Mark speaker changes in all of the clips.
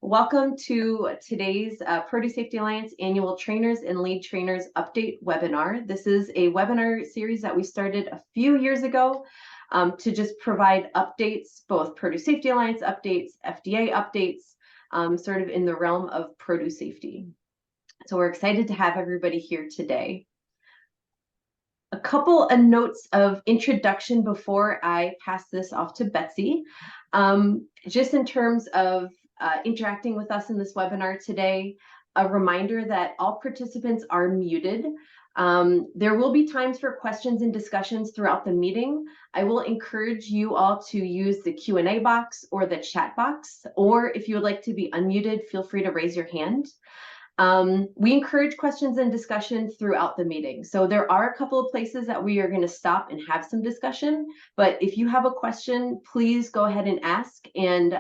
Speaker 1: Welcome to today's Produce Safety Alliance Annual Trainers and Lead Trainers Update webinar. This is a webinar series that we started a few years ago to just provide updates, both Produce Safety Alliance updates, FDA updates, sort of in the realm of produce safety. So we're excited to have everybody here today. A couple of notes of introduction before I pass this off to Betsy. Just in terms of interacting with us in this webinar today, a reminder that all participants are muted. There will be times for questions and discussions throughout the meeting. I will encourage you all to use the Q&A box or the chat box, or if you would like to be unmuted, feel free to raise your hand. We encourage questions and discussion throughout the meeting. So there are a couple of places that we are going to stop and have some discussion. But if you have a question, please go ahead and ask. And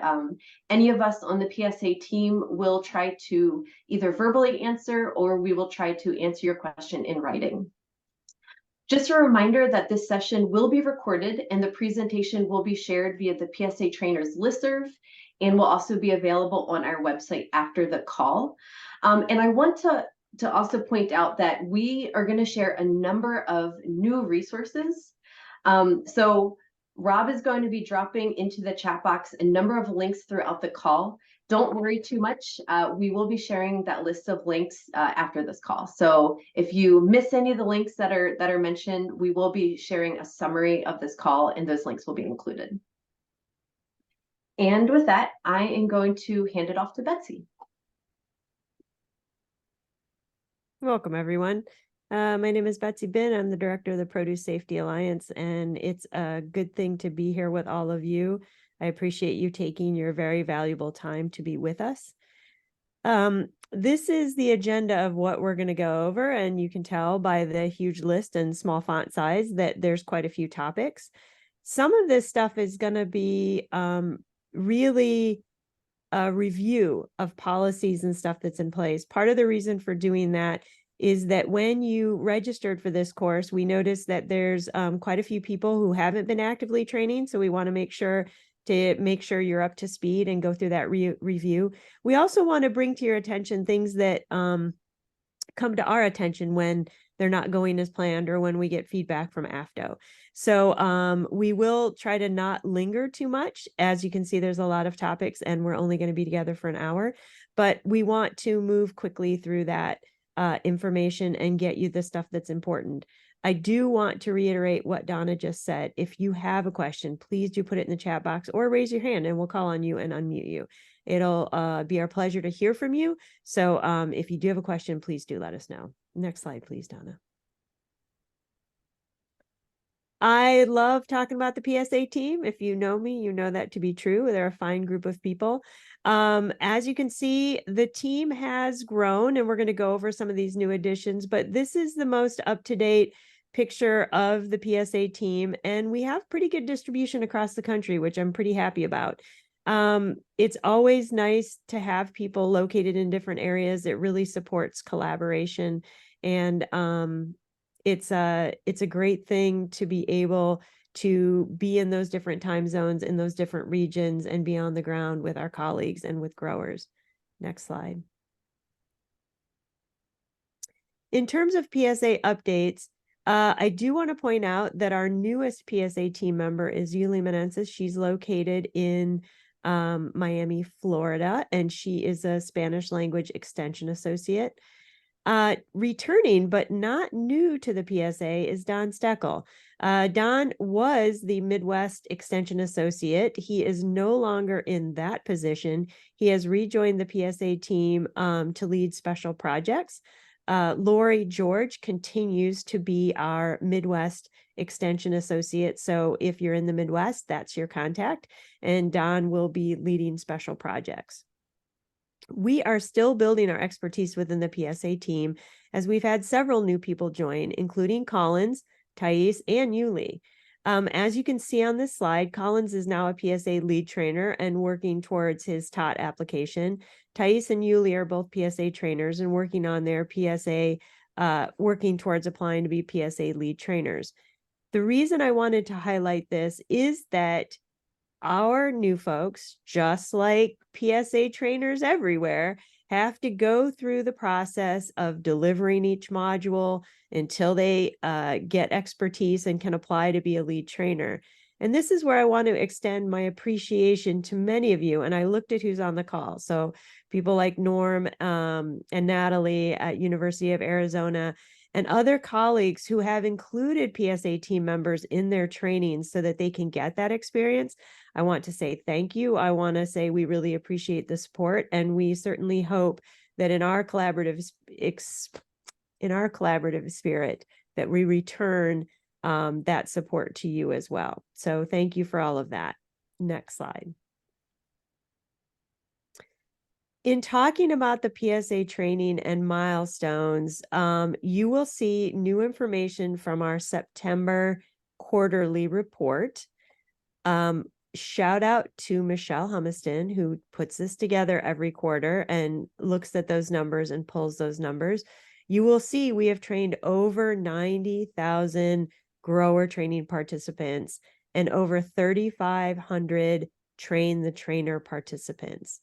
Speaker 1: any of us on the PSA team will try to either verbally answer or we will try to answer your question in writing. Just a reminder that this session will be recorded and the presentation will be shared via the PSA Trainers listserv and will also be available on our website after the call. And I want to also point out that we are going to share a number of new resources. So Rob is going to be dropping into the chat box a number of links throughout the call. Don't worry too much. We will be sharing that list of links after this call. So if you miss any of the links that are mentioned, we will be sharing a summary of this call and those links will be included. And with that, I am going to hand it off to Betsy.
Speaker 2: Welcome, everyone. My name is Betsy Bin. I'm the director of the Produce Safety Alliance, and it's a good thing to be here with all of you. I appreciate you taking your very valuable time to be with us. This is the agenda of what we're going to go over, and you can tell by the huge list and small font size that there's quite a few topics. Some of this stuff is going to be really a review of policies and stuff that's in place. Part of the reason for doing that is that when you registered for this course, we noticed that there's quite a few people who haven't been actively training. So we want to make sure you're up to speed and go through that review. We also want to bring to your attention things that come to our attention when they're not going as planned or when we get feedback from AFDO. So we will try to not linger too much. As you can see, there's a lot of topics and we're only going to be together for an hour, but we want to move quickly through that information and get you the stuff that's important. I do want to reiterate what Donna just said. If you have a question, please do put it in the chat box or raise your hand and we'll call on you and unmute you. It'll be our pleasure to hear from you. So if you do have a question, please do let us know. Next slide, please, Donna. I love talking about the PSA team. If you know me, you know that to be true. They're a fine group of people. As you can see, the team has grown, and we're going to go over some of these new additions, but this is the most up-to-date picture of the PSA team, and we have pretty good distribution across the country, which I'm pretty happy about. It's always nice to have people located in different areas. It really supports collaboration, and it's a great thing to be able to be in those different time zones, in those different regions, and be on the ground with our colleagues and with growers. Next slide. In terms of PSA updates, I do want to point out that our newest PSA team member is Yuli Menenses. She's located in Miami, Florida, and she is a Spanish language extension associate. Returning, but not new to the PSA, is Don Steckel. Don was the Midwest Extension Associate. He is no longer in that position. He has rejoined the PSA team to lead special projects. Lori George continues to be our Midwest Extension Associate. So if you're in the Midwest, that's your contact. And Don will be leading special projects. We are still building our expertise within the PSA team as we've had several new people join, including Collins, Thais, and Yuli. As you can see on this slide, Collins is now a PSA lead trainer and working towards his TOT application. Thais and Yuli are both PSA trainers and working on their PSA, working towards applying to be PSA lead trainers. The reason I wanted to highlight this is that our new folks, just like PSA trainers everywhere, have to go through the process of delivering each module until they get expertise and can apply to be a lead trainer. And this is where I want to extend my appreciation to many of you. And I looked at who's on the call. So people like Norm and Natalie at University of Arizona, and other colleagues who have included PSA team members in their training so that they can get that experience. I want to say thank you. I want to say we really appreciate the support, and we certainly hope that in our collaborative spirit that we return that support to you as well. So thank you for all of that. Next slide. In talking about the PSA training and milestones, you will see new information from our September quarterly report. Shout out to Michelle Humiston, who puts this together every quarter and looks at those numbers and pulls those numbers. You will see we have trained over 90,000 grower training participants and over 3,500 train the trainer participants.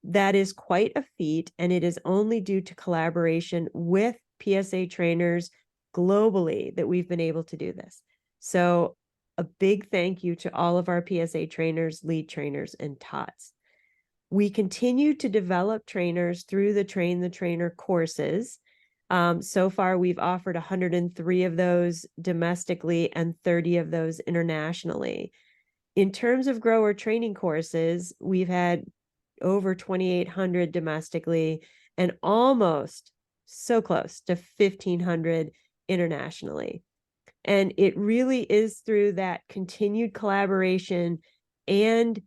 Speaker 2: That is quite a feat, and it is only due to collaboration with PSA trainers globally that we've been able to do this. So a big thank you to all of our PSA trainers, lead trainers, and TOTS. We continue to develop trainers through the Train the Trainer courses. So far, we've offered 103 of those domestically and 30 of those internationally. In terms of grower training courses, we've had over 2,800 domestically and almost so close to 1,500 internationally. And it really is through that continued collaboration and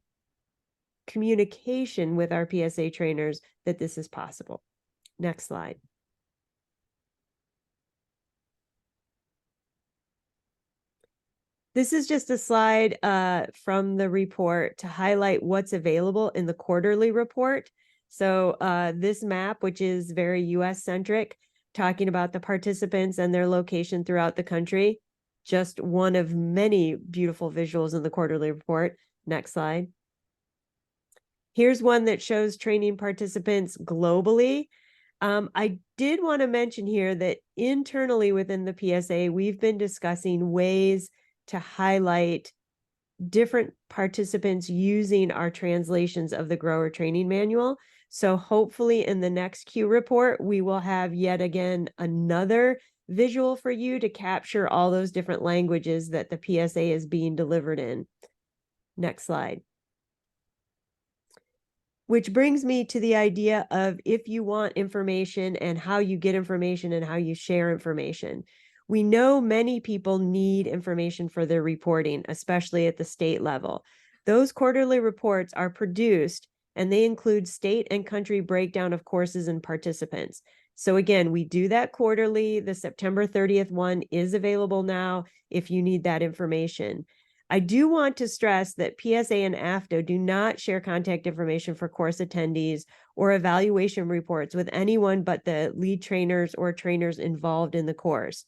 Speaker 2: communication with our PSA trainers that this is possible. Next slide. This is just a slide from the report to highlight what's available in the quarterly report. So this map, which is very US centric, talking about the participants and their location throughout the country, just one of many beautiful visuals in the quarterly report. Next slide. Here's one that shows training participants globally. I did want to mention here that internally within the PSA, we've been discussing ways to highlight different participants using our translations of the grower training manual. So hopefully in the next Q report, we will have yet again another visual for you to capture all those different languages that the PSA is being delivered in. Next slide. Which brings me to the idea of if you want information and how you get information and how you share information. We know many people need information for their reporting, especially at the state level. Those quarterly reports are produced and they include state and country breakdown of courses and participants. So again, we do that quarterly. The September 30th one is available now if you need that information. I do want to stress that PSA and AFTO do not share contact information for course attendees or evaluation reports with anyone but the lead trainers or trainers involved in the course.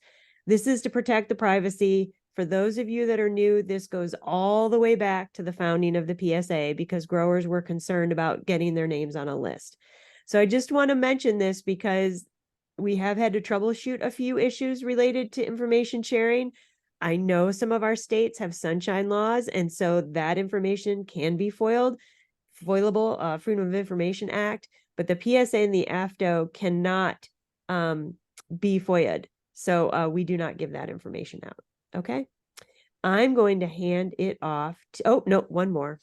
Speaker 2: This is to protect the privacy. For those of you that are new, this goes all the way back to the founding of the PSA because growers were concerned about getting their names on a list. So I just want to mention this because we have had to troubleshoot a few issues related to information sharing. I know some of our states have sunshine laws, and so that information can be foilable, Freedom of Information Act, but the PSA and the AFTO cannot be FOIA'd. So we do not give that information out. Okay. I'm going to hand it off to, oh, no, one more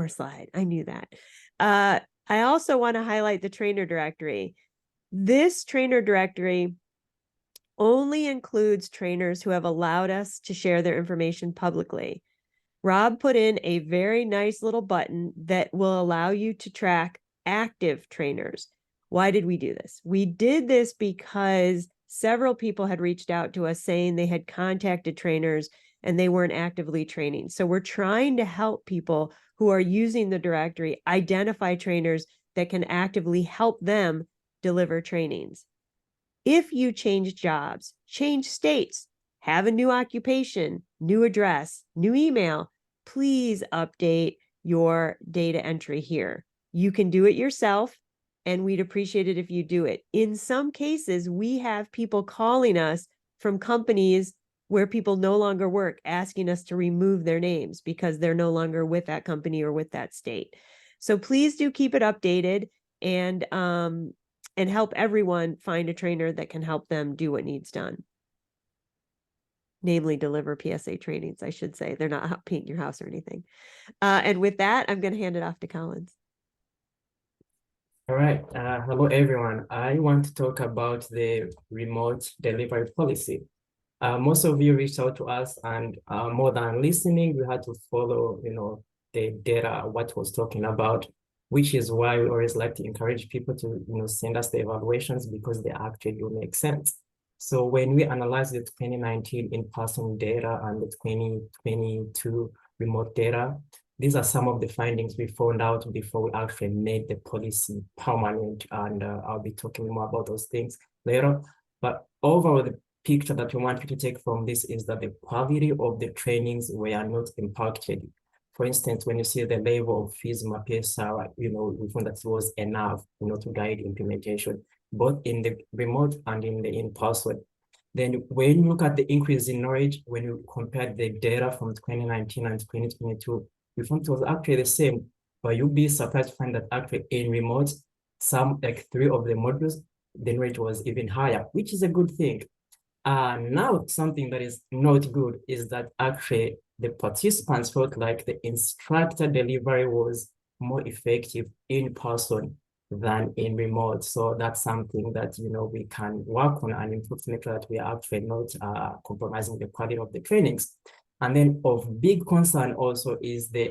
Speaker 2: slide. I knew that. I also want to highlight the trainer directory. This trainer directory only includes trainers who have allowed us to share their information publicly. Rob put in a very nice little button that will allow you to track active trainers. Why did we do this? We did this because several people had reached out to us saying they had contacted trainers and they weren't actively training. So we're trying to help people who are using the directory identify trainers that can actively help them deliver trainings. If you change jobs, change states, have a new occupation, new address, new email, please update your data entry here. You can do it yourself, and we'd appreciate it if you do it. In some cases, we have people calling us from companies where people no longer work, asking us to remove their names because they're no longer with that company or with that state. So please do keep it updated and help everyone find a trainer that can help them do what needs done. Namely, deliver PSA trainings, I should say. They're not paint your house or anything. And with that, I'm going to hand it off to Collins.
Speaker 3: All right. Hello, everyone. I want to talk about the remote delivery policy. Most of you reached out to us, and more than listening, we had to follow, the data, what was talking about, which is why we always like to encourage people to, send us the evaluations because they actually do make sense. So when we analyze the 2019 in-person data and the 2022 remote data, these are some of the findings we found out before we actually made the policy permanent, and I'll be talking more about those things later. But overall, the picture that we want you to take from this is that the quality of the trainings were not impacted. For instance, when you see the level of FISMA, PSA, we found that it was enough, to guide implementation, both in the remote and in the in-person. Then when you look at the increase in knowledge, when you compare the data from 2019 and 2022, we found it was actually the same, but you'll be surprised to find that actually in remote, some like 3 of the modules, the knowledge was even higher, which is a good thing. Now, something that is not good is that actually the participants felt like the instructor delivery was more effective in person than in remote. So that's something that, we can work on and improve to make sure that we are actually not compromising the quality of the trainings. And then of big concern also is the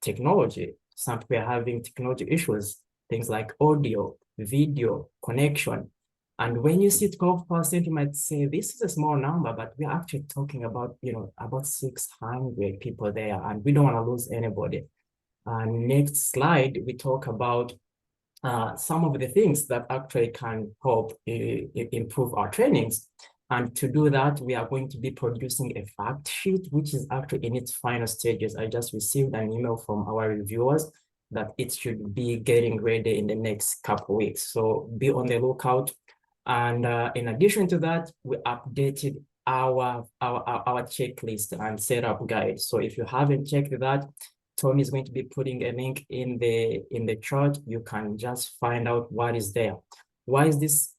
Speaker 3: technology. Some people are having technology issues, things like audio, video, connection. And when you see 12%, you might say this is a small number, but we're actually talking about, about 600 people there, and we don't want to lose anybody. Next slide, we talk about some of the things that actually can help improve our trainings. And to do that, we are going to be producing a fact sheet, which is actually in its final stages. I just received an email from our reviewers that it should be getting ready in the next couple of weeks. So be on the lookout. And in addition to that, we updated our checklist and setup guide. So if you haven't checked that, Tom is going to be putting a link in the chart. You can just find out what is there. Why is this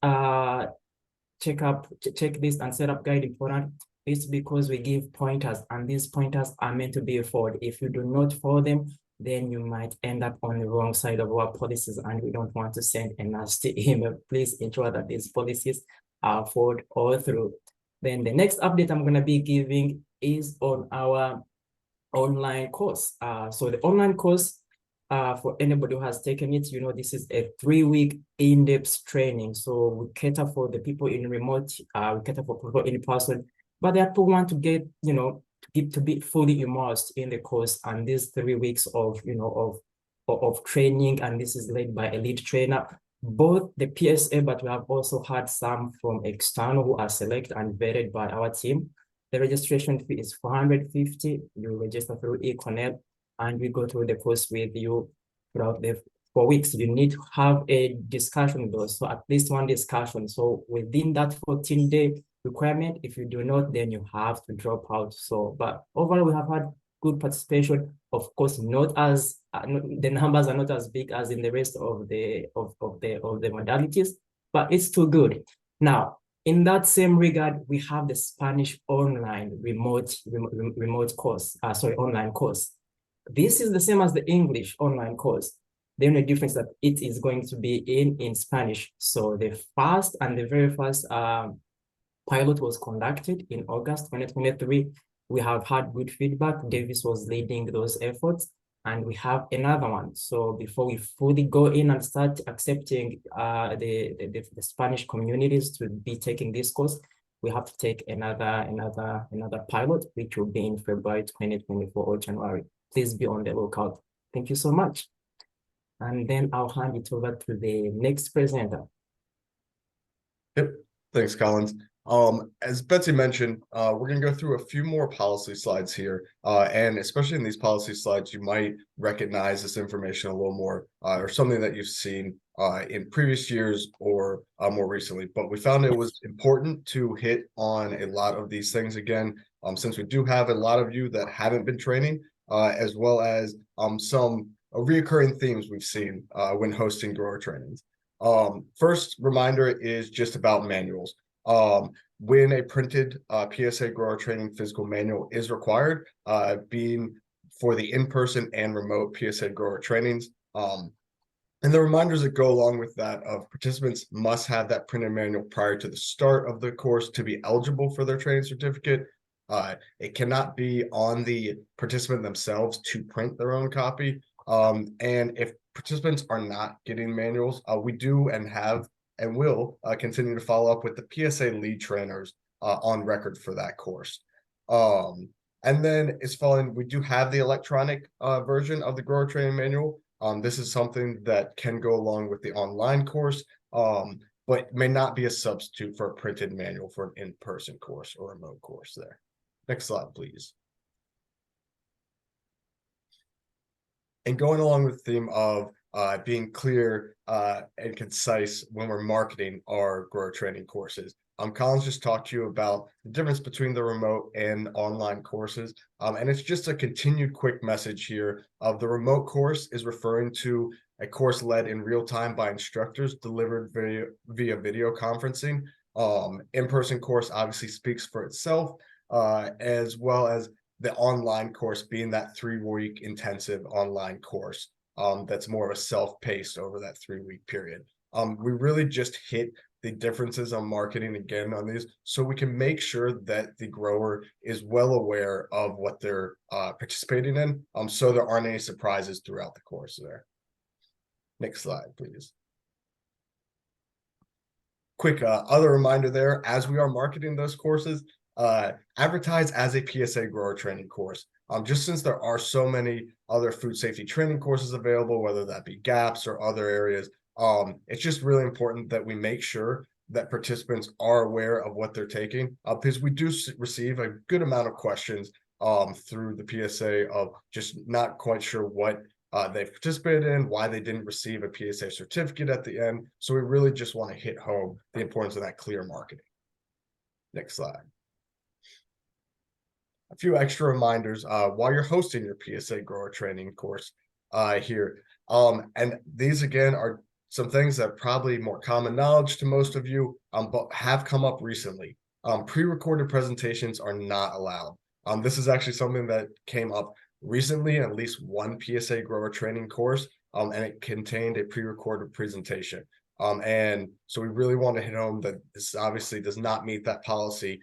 Speaker 3: checklist and setup guide important? It's because we give pointers, and these pointers are meant to be followed. If you do not follow them, then you might end up on the wrong side of our policies, and we don't want to send a nasty email. Please ensure that these policies are followed all through. Then the next update I'm going to be giving is on our online course. So the online course, for anybody who has taken it, this is a 3-week in-depth training. So we cater for the people in remote, we cater for people in person, but the people want to get, to be fully immersed in the course. And these 3 weeks of training, and this is led by a lead trainer, both the PSA, but we have also had some from external who are selected and vetted by our team. The registration fee is $450. You register through eConnect, and we go through the course with you throughout the 4 weeks. You need to have a discussion though, so at least one discussion. So within that 14-day requirement, if you do not, then you have to drop out. So, but overall, we have had good participation. Of course, not as the numbers are not as big as in the rest of the modalities, but it's still good. Now, in that same regard, we have the Spanish online remote course. Online course. This is the same as the English online course. The only difference that it is going to be in Spanish. So the very first pilot was conducted in August 2023. We have had good feedback. Davis was leading those efforts, and we have another one. So before we fully go in and start accepting the Spanish communities to be taking this course, we have to take another pilot, which will be in February 2024 or January. Please be on the lookout. Thank you so much. And then I'll hand it over to the next presenter.
Speaker 4: Yep. Thanks, Collins. As Betsy mentioned, we're going to go through a few more policy slides here, and especially in these policy slides, you might recognize this information a little more, or something that you've seen in previous years or more recently. But we found it was important to hit on a lot of these things again, since we do have a lot of you that haven't been training, as well as some reoccurring themes we've seen when hosting grower trainings. First reminder is just about manuals. When a printed PSA grower training physical manual is required, being for the in-person and remote PSA grower trainings. And the reminders that go along with that of participants must have that printed manual prior to the start of the course to be eligible for their training certificate. It cannot be on the participant themselves to print their own copy. And if participants are not getting manuals, we do and have and will continue to follow up with the PSA lead trainers on record for that course. And then it's following, we do have the electronic version of the grower training manual. This is something that can go along with the online course, but may not be a substitute for a printed manual for an in-person course or remote course there. Next slide, please. And going along with the theme of being clear and concise when we're marketing our grower training courses. Colin's just talked to you about the difference between the remote and online courses. And it's just a continued quick message here of the remote course is referring to a course led in real time by instructors delivered via video conferencing. In-person course obviously speaks for itself, as well as the online course being that 3-week intensive online course that's more of a self-paced over that 3-week period. We really just hit the differences on marketing again on these so we can make sure that the grower is well aware of what they're participating in, so there aren't any surprises throughout the course there. Next slide, please. Quick other reminder there, as we are marketing those courses, advertise as a PSA grower training course. Just since there are so many other food safety training courses available, whether that be GAPS or other areas, it's just really important that we make sure that participants are aware of what they're taking, because we do receive a good amount of questions through the PSA of just not quite sure what they've participated in, why they didn't receive a PSA certificate at the end. So we really just want to hit home the importance of that clear marketing. Next slide. A few extra reminders while you're hosting your PSA grower training course here. And these again are some things that are probably more common knowledge to most of you, but have come up recently. Pre-recorded presentations are not allowed. This is actually something that came up recently in at least one PSA grower training course, and it contained a pre-recorded presentation. And so we really want to hit home that this obviously does not meet that policy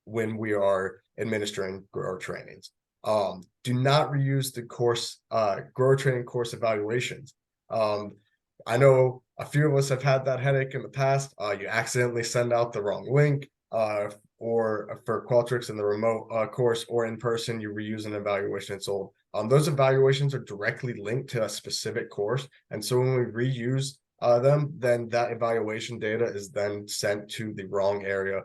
Speaker 4: when we are administering grower trainings. Do not reuse the course grower training course evaluations. I know a few of us have had that headache in the past. You accidentally send out the wrong link, or for Qualtrics in the remote course, or in person, you reuse an evaluation it's old. Those evaluations are directly linked to a specific course. And so when we reuse them, then that evaluation data is then sent to the wrong area.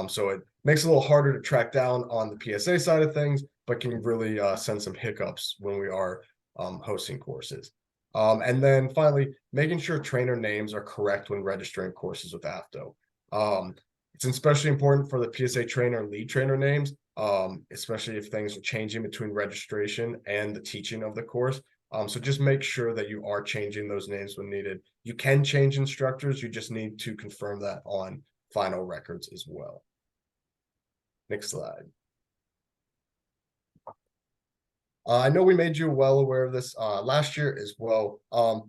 Speaker 4: So it makes it a little harder to track down on the PSA side of things, but can really send some hiccups when we are hosting courses. And then finally, making sure trainer names are correct when registering courses with AFTO. It's especially important for the PSA trainer lead trainer names, especially if things are changing between registration and the teaching of the course. So just make sure that you are changing those names when needed. You can change instructors, you just need to confirm that on final records as well. Next slide. I know we made you well aware of this last year as well,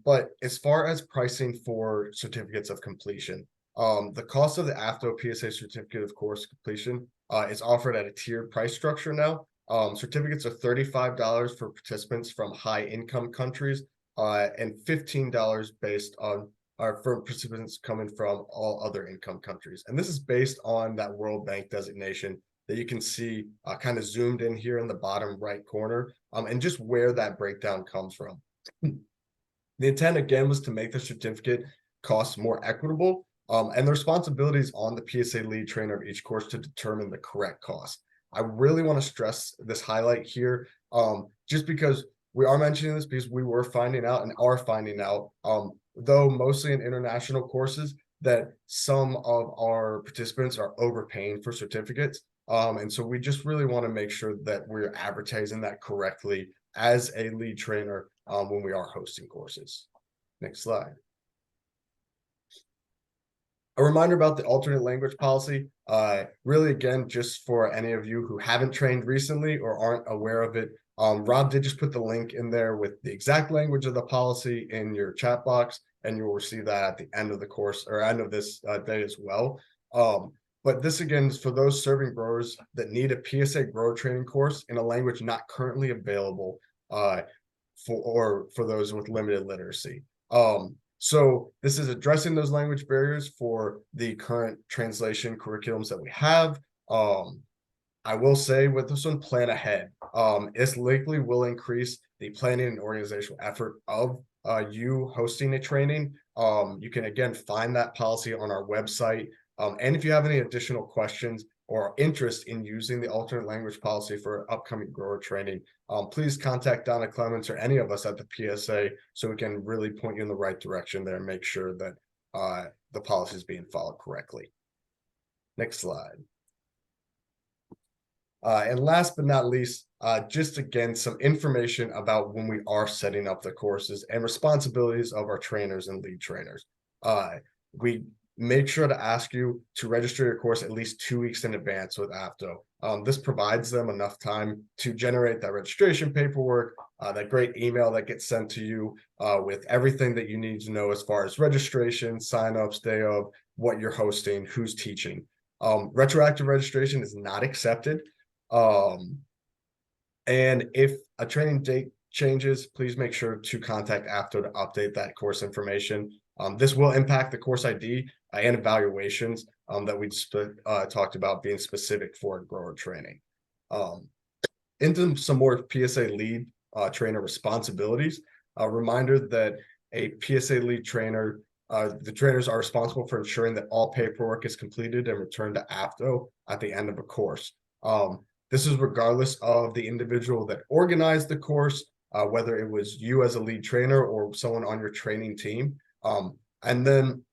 Speaker 4: but as far as pricing for certificates of completion, the cost of the AFTO PSA certificate of course completion is offered at a tiered price structure now. Certificates are $35 for participants from high income countries and $15 based on for participants coming from all other income countries. And this is based on that World Bank designation that you can see kind of zoomed in here in the bottom right corner, and just where that breakdown comes from. The intent again was to make the certificate costs more equitable, And the responsibilities on the PSA lead trainer of each course to determine the correct cost. I really want to stress this highlight here, just because we are mentioning this because we were finding out and are finding out, though mostly in international courses, that some of our participants are overpaying for certificates. And so we just really want to make sure that we're advertising that correctly as a lead trainer when we are hosting courses. Next slide. A reminder about the alternate language policy, really again, just for any of you who haven't trained recently or aren't aware of it, Rob did just put the link in there with the exact language of the policy in your chat box, and you will receive that at the end of the course or end of this day as well. But this again is for those serving growers that need a PSA grower training course in a language not currently available for those with limited literacy. So this is addressing those language barriers for the current translation curriculums that we have. I will say with this one, plan ahead. This likely will increase the planning and organizational effort of you hosting a training. You can again find that policy on our website. And if you have any additional questions or interest in using the alternate language policy for upcoming grower training, please contact Donna Clements or any of us at the PSA so we can really point you in the right direction there and make sure that the policy is being followed correctly. Next slide. And last but not least, just again, some information about when we are setting up the courses and responsibilities of our trainers and lead trainers. We make sure to ask you to register your course at least 2 weeks in advance with AFTO. This provides them enough time to generate that registration paperwork, that great email that gets sent to you with everything that you need to know as far as registration, signups, day of, what you're hosting, who's teaching. Retroactive registration is not accepted. And if a training date changes, please make sure to contact AFTO to update that course information. This will impact the course ID and evaluations that we talked about being specific for grower training. Into some more PSA lead trainer responsibilities. A reminder that a PSA lead trainer, the trainers are responsible for ensuring that all paperwork is completed and returned to AFTO at the end of a course. This is regardless of the individual that organized the course, whether it was you as a lead trainer or someone on your training team. And then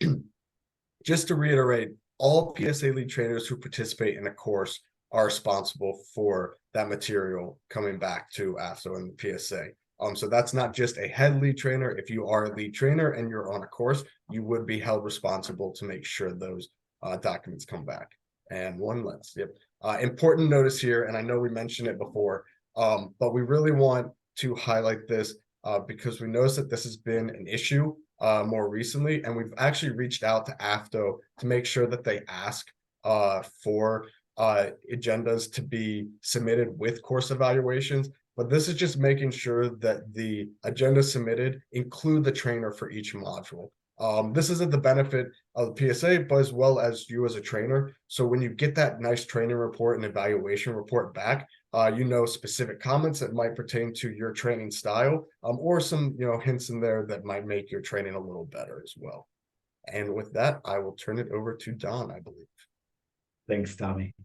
Speaker 4: just to reiterate, all PSA lead trainers who participate in a course are responsible for that material coming back to AFTO and the PSA. So that's not just a head lead trainer. If you are a lead trainer and you're on a course, you would be held responsible to make sure those documents come back. And one last, important notice here, and I know we mentioned it before, but we really want to highlight this because we noticed that this has been an issue more recently, and we've actually reached out to AFTO to make sure that they ask for agendas to be submitted with course evaluations. But this is just making sure that the agenda submitted include the trainer for each module. This is at the benefit of the PSA, but as well as you as a trainer. So when you get that nice training report and evaluation report back, you know specific comments that might pertain to your training style, or some hints in there that might make your training a little better as well. And with that, I will turn it over to Don, I believe.
Speaker 5: Thanks, Tommy.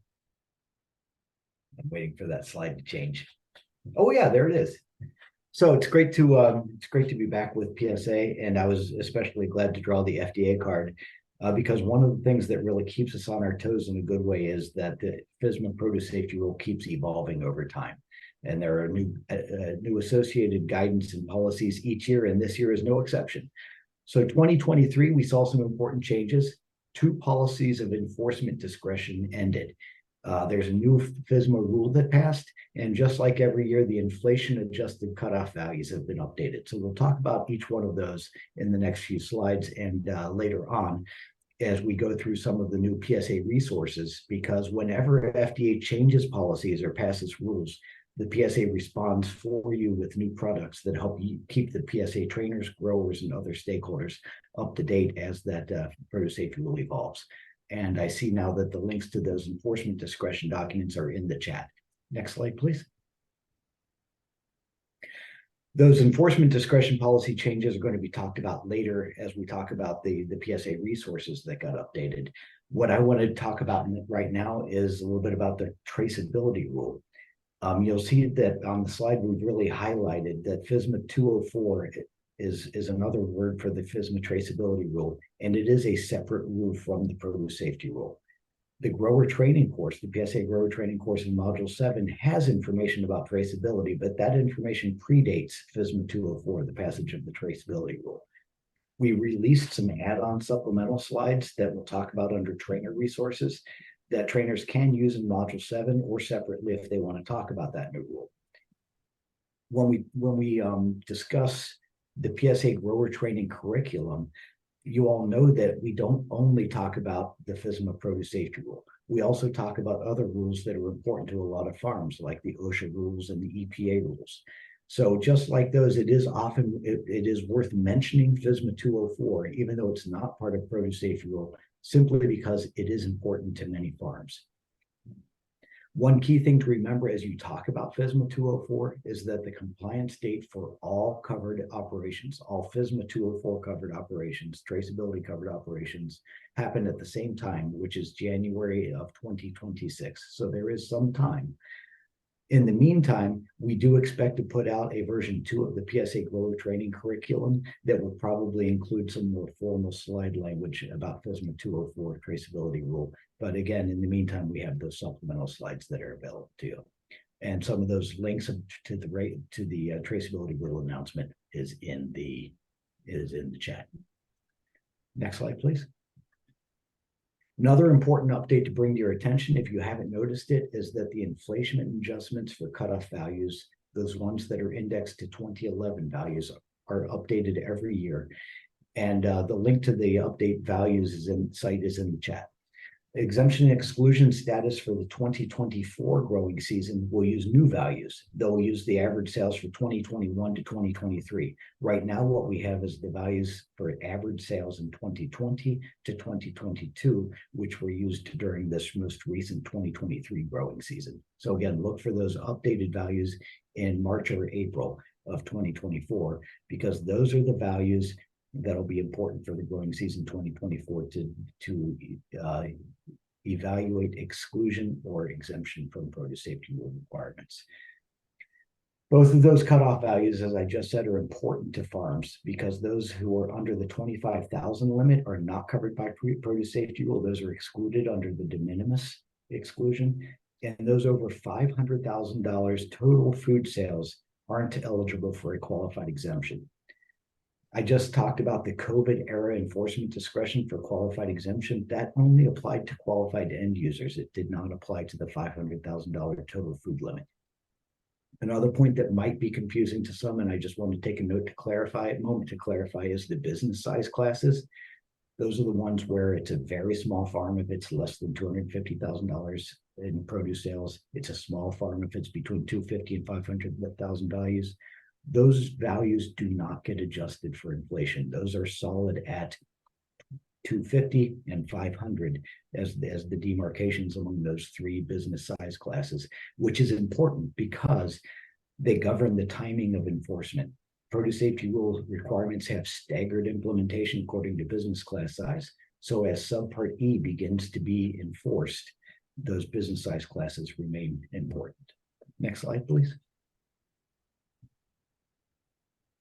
Speaker 5: I'm waiting for that slide to change. Oh yeah, there it is. So it's great to be back with PSA, and I was especially glad to draw the FDA card because one of the things that really keeps us on our toes in a good way is that the FSMA produce safety rule keeps evolving over time, and there are new associated guidance and policies each year, and this year is no exception. So 2023, we saw some important changes. 2 policies of enforcement discretion ended. There's a new FSMA rule that passed, and just like every year, the inflation-adjusted cutoff values have been updated. So we'll talk about each one of those in the next few slides and later on as we go through some of the new PSA resources, because whenever FDA changes policies or passes rules, the PSA responds for you with new products that help you keep the PSA trainers, growers, and other stakeholders up to date as that produce safety rule evolves. And I see now that the links to those enforcement discretion documents are in the chat. Next slide, please. Those enforcement discretion policy changes are going to be talked about later as we talk about the PSA resources that got updated. What I want to talk about right now is a little bit about the traceability rule. You'll see that on the slide, we've really highlighted that FSMA 204 is another word for the FSMA traceability rule, and it is a separate rule from the produce safety rule. The grower training course, the PSA grower training course in module 7 has information about traceability, but that information predates FSMA 204, the passage of the traceability rule. We released some add-on supplemental slides that we'll talk about under trainer resources that trainers can use in module 7 or separately if they want to talk about that new rule. When we discuss the PSA grower training curriculum, you all know that we don't only talk about the FSMA produce safety rule. We also talk about other rules that are important to a lot of farms, like the OSHA rules and the EPA rules. So just like those, it is worth mentioning FSMA 204, even though it's not part of produce safety rule, simply because it is important to many farms. One key thing to remember as you talk about FSMA 204 is that the compliance date for all covered operations, all FSMA 204 covered operations, traceability covered operations, happen at the same time, which is January of 2026. So there is some time. In the meantime, we do expect to put out a version 2 of the PSA grower training curriculum that will probably include some more formal slide language about FSMA 204 traceability rule. But again, in the meantime, we have those supplemental slides that are available to you. And some of those links to the traceability rule announcement is in the chat. Next slide, please. Another important update to bring to your attention, if you haven't noticed it, is that the inflation adjustments for cutoff values, those ones that are indexed to 2011 values, are updated every year. And the link to the update values is in the chat. Exemption and exclusion status for the 2024 growing season will use new values. They'll use the average sales for 2021 to 2023. Right now, what we have is the values for average sales in 2020 to 2022, which were used during this most recent 2023 growing season. So again, look for those updated values in March or April of 2024, because those are the values that'll be important for the growing season 2024 to evaluate exclusion or exemption from produce safety rule requirements. Both of those cutoff values, as I just said, are important to farms because those who are under the 25,000 limit are not covered by produce safety rule. Those are excluded under the de minimis exclusion. And those over $500,000 total food sales aren't eligible for a qualified exemption. I just talked about the COVID era enforcement discretion for qualified exemption. That only applied to qualified end users. It did not apply to the $500,000 total food limit. Another point that might be confusing to some, and I just want to take a moment to clarify, is the business size classes. Those are the ones where it's a very small farm if it's less than $250,000 in produce sales. It's a small farm if it's between $250,000 and $500,000 values. Those values do not get adjusted for inflation. Those are solid at 250 and 500 as the demarcations among those three business size classes, which is important because they govern the timing of enforcement. Produce safety rule requirements have staggered implementation according to business class size. So as subpart E begins to be enforced, those business size classes remain important. Next slide, please.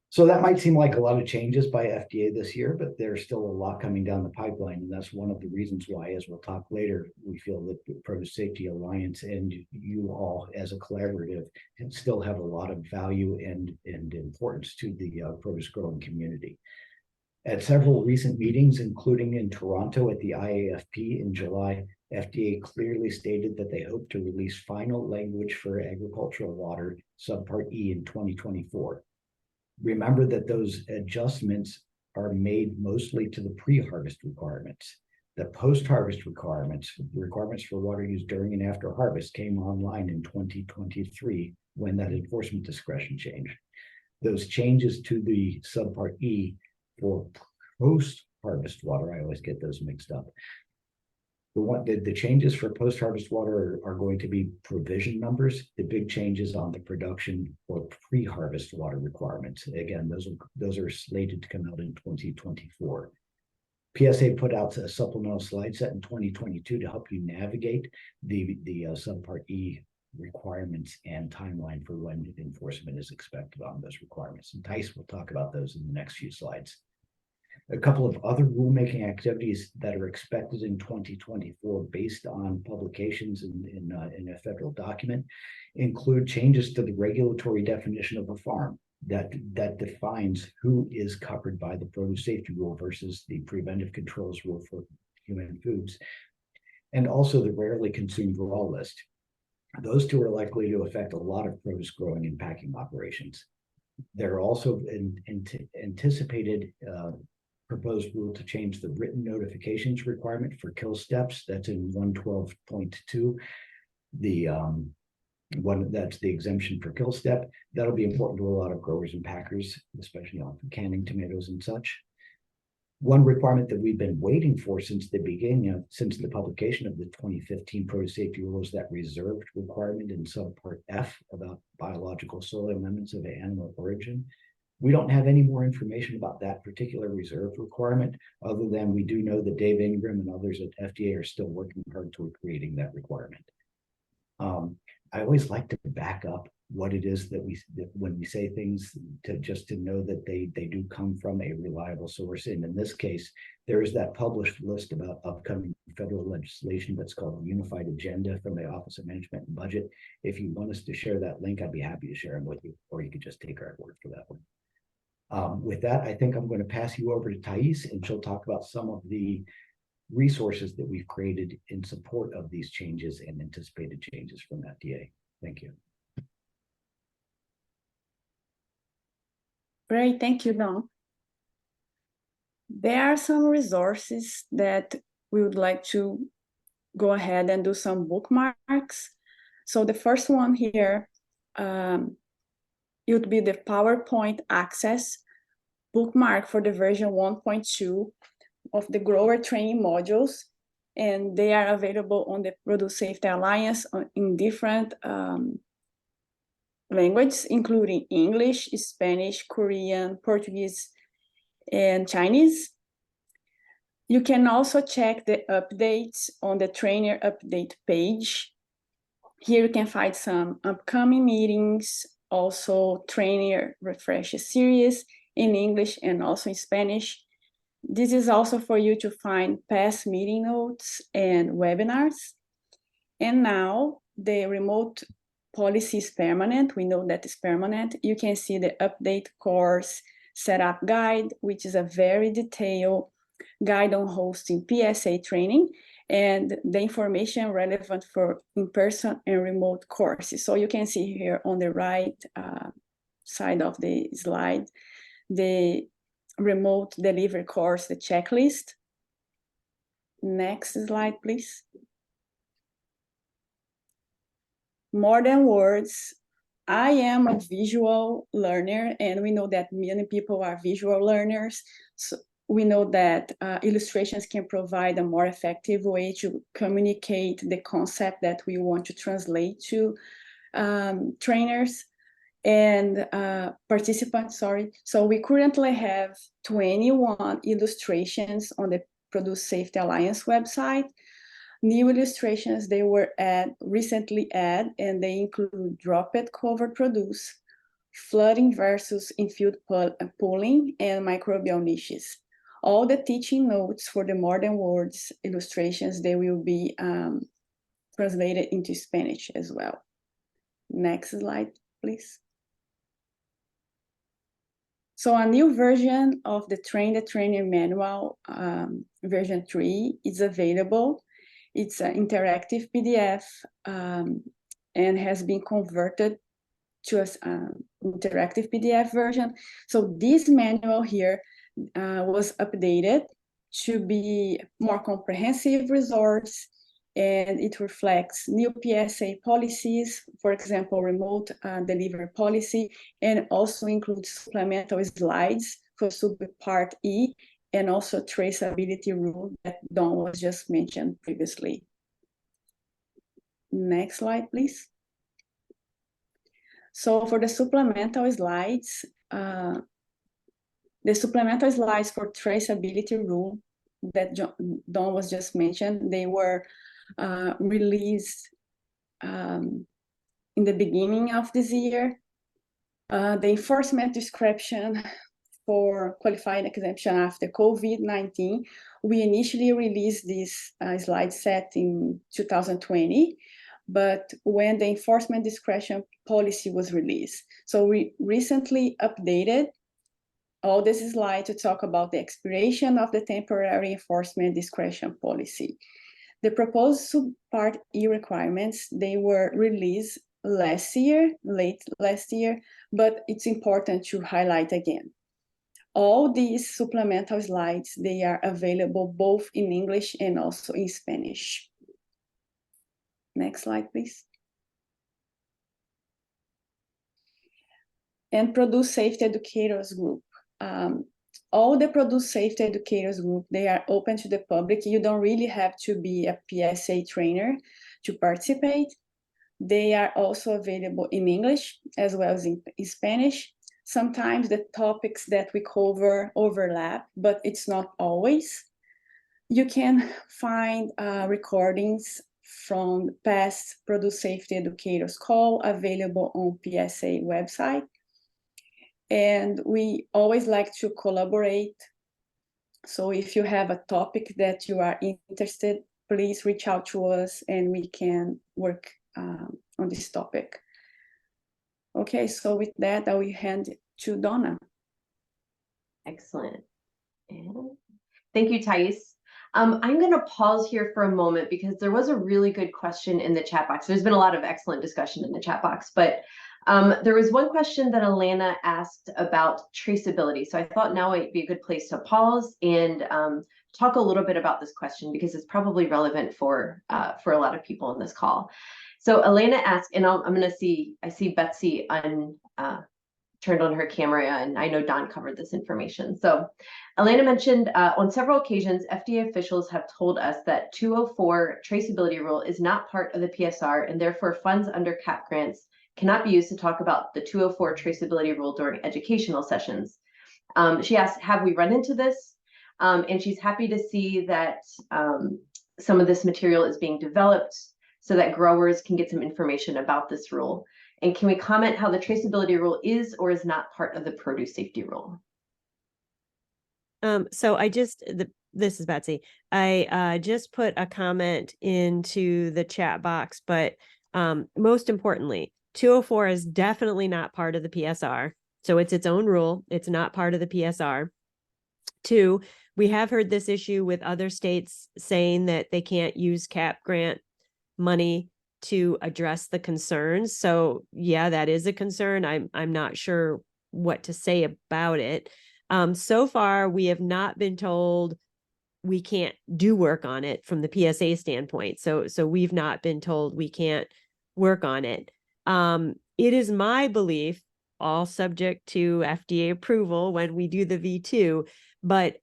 Speaker 5: So that might seem like a lot of changes by FDA this year, but there's still a lot coming down the pipeline. And that's one of the reasons why, as we'll talk later, we feel that the Produce Safety Alliance and you all as a collaborative can still have a lot of value and importance to the produce growing community. At several recent meetings, including in Toronto at the IAFP in July, FDA clearly stated that they hope to release final language for agricultural water, subpart E, in 2024. Remember that those adjustments are made mostly to the pre-harvest requirements. The post-harvest requirements for water use during and after harvest came online in 2023 when that enforcement discretion changed. Those changes to the subpart E for post-harvest water, I always get those mixed up, The changes for post-harvest water are going to be provision numbers. The big changes on the production or pre-harvest water requirements. Again, those are slated to come out in 2024. PSA put out a supplemental slide set in 2022 to help you navigate the subpart E requirements and timeline for when enforcement is expected on those requirements. And Tice will talk about those in the next few slides. A couple of other rulemaking activities that are expected in 2024 based on publications in a federal document include changes to the regulatory definition of a farm that defines who is covered by the produce safety rule versus the preventive controls rule for human foods, and also the rarely consumed raw list. Those two are likely to affect a lot of produce growing and packing operations. There are also anticipated proposed rule to change the written notifications requirement for kill steps. That's in 112.2. That's the exemption for kill step. That'll be important to a lot of growers and packers, especially on canning tomatoes and such. One requirement that we've been waiting for since the publication of the 2015 produce safety rule is that reserved requirement in subpart F about biological soil amendments of animal origin. We don't have any more information about that particular reserve requirement, other than we do know that Dave Ingram and others at FDA are still working hard toward creating that requirement. I always like to back up what it is that when we say things to know that they do come from a reliable source. And in this case, there is that published list about upcoming federal legislation that's called the Unified Agenda from the Office of Management and Budget. If you want us to share that link, I'd be happy to share them with you, or you could just take our word for that one. With that, I think I'm going to pass you over to Thais, and she'll talk about some of the resources that we've created in support of these changes and anticipated changes from FDA. Thank you.
Speaker 6: Great, thank you, Don. There are some resources that we would like to go ahead and do some bookmarks. So the first one here, it would be the PowerPoint Access bookmark for the version 1.2 of the grower training modules. And they are available on the Produce Safety Alliance in different languages, including English, Spanish, Korean, Portuguese, and Chinese. You can also check the updates on the trainer update page. Here you can find some upcoming meetings, also trainer refresh series in English and also in Spanish. This is also for you to find past meeting notes and webinars. And now the remote policy is permanent. We know that it's permanent. You can see the update course setup guide, which is a very detailed guide on hosting PSA training and the information relevant for in-person and remote courses. So you can see here on the right side of the slide, the remote delivery course, the checklist. Next slide, please. More than words, I am a visual learner, and we know that many people are visual learners. So we know that illustrations can provide a more effective way to communicate the concept that we want to translate to trainers and participants, sorry. So we currently have 21 illustrations on the Produce Safety Alliance website. New illustrations, they were recently added, and they include drop-it covered produce, flooding versus infield pooling, and microbial niches. All the teaching notes for the More Than Words illustrations, they will be translated into Spanish as well. Next slide, please. So a new version of the Train the Trainer manual, version 3, is available. It's an interactive PDF and has been converted to an interactive PDF version. So this manual here was updated to be more comprehensive resource, and it reflects new PSA policies, for example, remote delivery policy, and also includes supplemental slides for subpart E and also traceability rule that Don was just mentioned previously. Next slide, please. So for the supplemental slides for traceability rule that Don was just mentioned, they were released in the beginning of this year. The enforcement description for qualified exemption after COVID-19, we initially released this slide set in 2020, but when the enforcement discretion policy was released. So we recently updated all this slide to talk about the expiration of the temporary enforcement discretion policy. The proposed subpart E requirements, they were released late last year, but it's important to highlight again. All these supplemental slides, they are available both in English and also in Spanish. Next slide, please. And Produce Safety Educators Group. All the Produce Safety Educators Group, they are open to the public. You don't really have to be a PSA trainer to participate. They are also available in English as well as in Spanish. Sometimes the topics that we cover overlap, but it's not always. You can find recordings from past Produce Safety Educators call available on PSA website. And we always like to collaborate. So if you have a topic that you are interested, please reach out to us and we can work on this topic. Okay, so with that, I will hand it to Donna.
Speaker 1: Excellent. And thank you, Thais. I'm going to pause here for a moment because there was a really good question in the chat box. There's been a lot of excellent discussion in the chat box, but there was one question that Elena asked about traceability. So I thought now would be a good place to pause and talk a little bit about this question because it's probably relevant for a lot of people in this call. So Elena asked, and I'm going to see, I see Betsy turned on her camera, and I know Don covered this information. So Elena mentioned on several occasions, FDA officials have told us that 204 traceability rule is not part of the PSR, and therefore funds under CAP grants cannot be used to talk about the 204 traceability rule during educational sessions. She asked, have we run into this? And she's happy to see that some of this material is being developed so that growers can get some information about this rule. And can we comment how the traceability rule is or is not part of the produce safety rule?
Speaker 2: So I just, this is Betsy. I just put a comment into the chat box, but most importantly, 204 is definitely not part of the PSR. So it's its own rule. It's not part of the PSR. 2, we have heard this issue with other states saying that they can't use CAP grant money to address the concerns. So yeah, that is a concern. I'm not sure what to say about it. So far, we have not been told we can't do work on it from the PSA standpoint. So we've not been told we can't work on it. It is my belief, all subject to FDA approval when we do the V2, but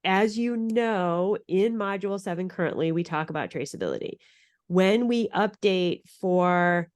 Speaker 2: as you know, in Module 7 currently, we talk about traceability. When we update for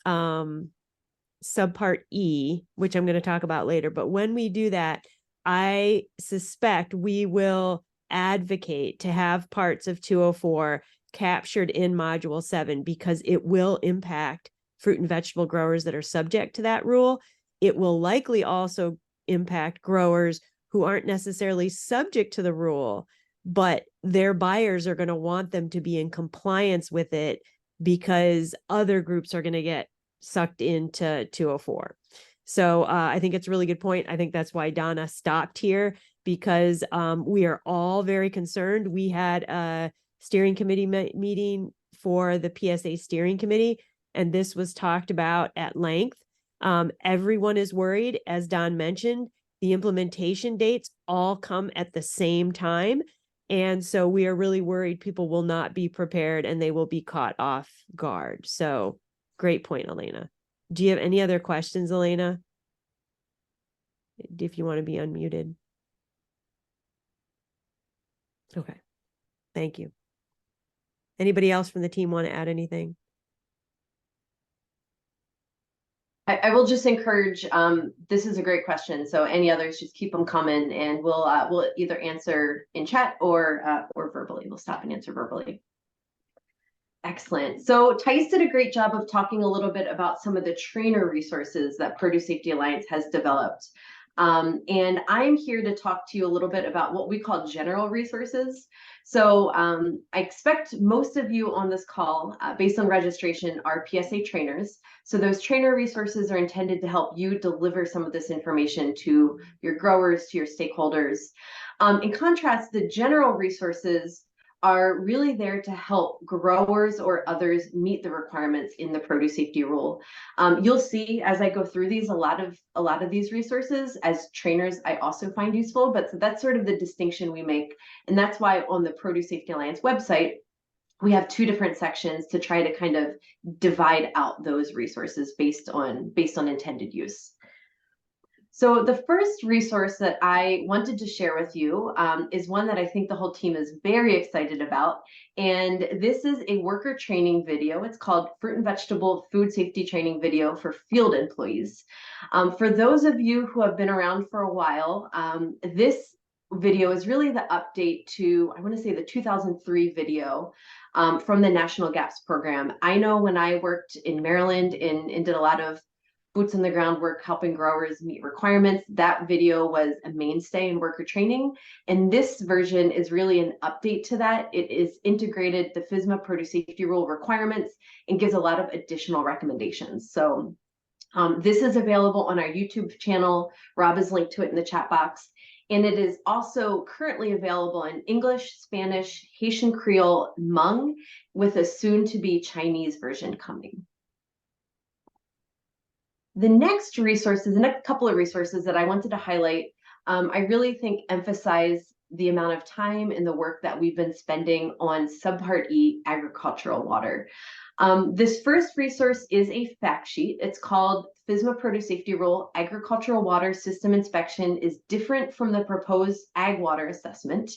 Speaker 2: subpart E, which I'm going to talk about later, but when we do that, I suspect we will advocate to have parts of 204 captured in Module 7 because it will impact fruit and vegetable growers that are subject to that rule. It will likely also impact growers who aren't necessarily subject to the rule, but their buyers are going to want them to be in compliance with it because other groups are going to get sucked into 204. So I think it's a really good point. I think that's why Donna stopped here because we are all very concerned. We had a steering committee meeting for the PSA steering committee, and this was talked about at length. Everyone is worried, as Don mentioned, the implementation dates all come at the same time. And so we are really worried people will not be prepared and they will be caught off guard. So great point, Elena. Do you have any other questions, Elena? If you want to be unmuted. Okay, thank you. Anybody else from the team want to add anything?
Speaker 1: I will just encourage, this is a great question. So any others, just keep them coming, and we'll either answer in chat or verbally. We'll stop and answer verbally. Excellent. So Tice did a great job of talking a little bit about some of the trainer resources that Produce Safety Alliance has developed. And I'm here to talk to you a little bit about what we call general resources. So I expect most of you on this call, based on registration, are PSA trainers. So those trainer resources are intended to help you deliver some of this information to your growers, to your stakeholders. In contrast, the general resources are really there to help growers or others meet the requirements in the produce safety rule. You'll see as I go through these, a lot of these resources as trainers I also find useful, but so that's sort of the distinction we make. And that's why on the Produce Safety Alliance website, we have two different sections to try to kind of divide out those resources based on intended use. So the first resource that I wanted to share with you is one that I think the whole team is very excited about. And this is a worker training video. It's called Fruit and Vegetable Food Safety Training Video for Field Employees. For those of you who have been around for a while, this video is really the update to, I want to say, the 2003 video from the National GAPS program. I know when I worked in Maryland and did a lot of boots on the ground work helping growers meet requirements, that video was a mainstay in worker training. And this version is really an update to that. It is integrated the FSMA produce safety rule requirements and gives a lot of additional recommendations. So this is available on our YouTube channel. Rob has linked to it in the chat box. And it is also currently available in English, Spanish, Haitian Creole, Hmong, with a soon-to-be Chinese version coming. The next couple of resources that I wanted to highlight, I really think emphasize the amount of time and the work that we've been spending on Subpart E agricultural water. This first resource is a fact sheet. It's called FSMA Produce Safety Rule Agricultural Water System Inspection is different from the proposed Ag Water Assessment.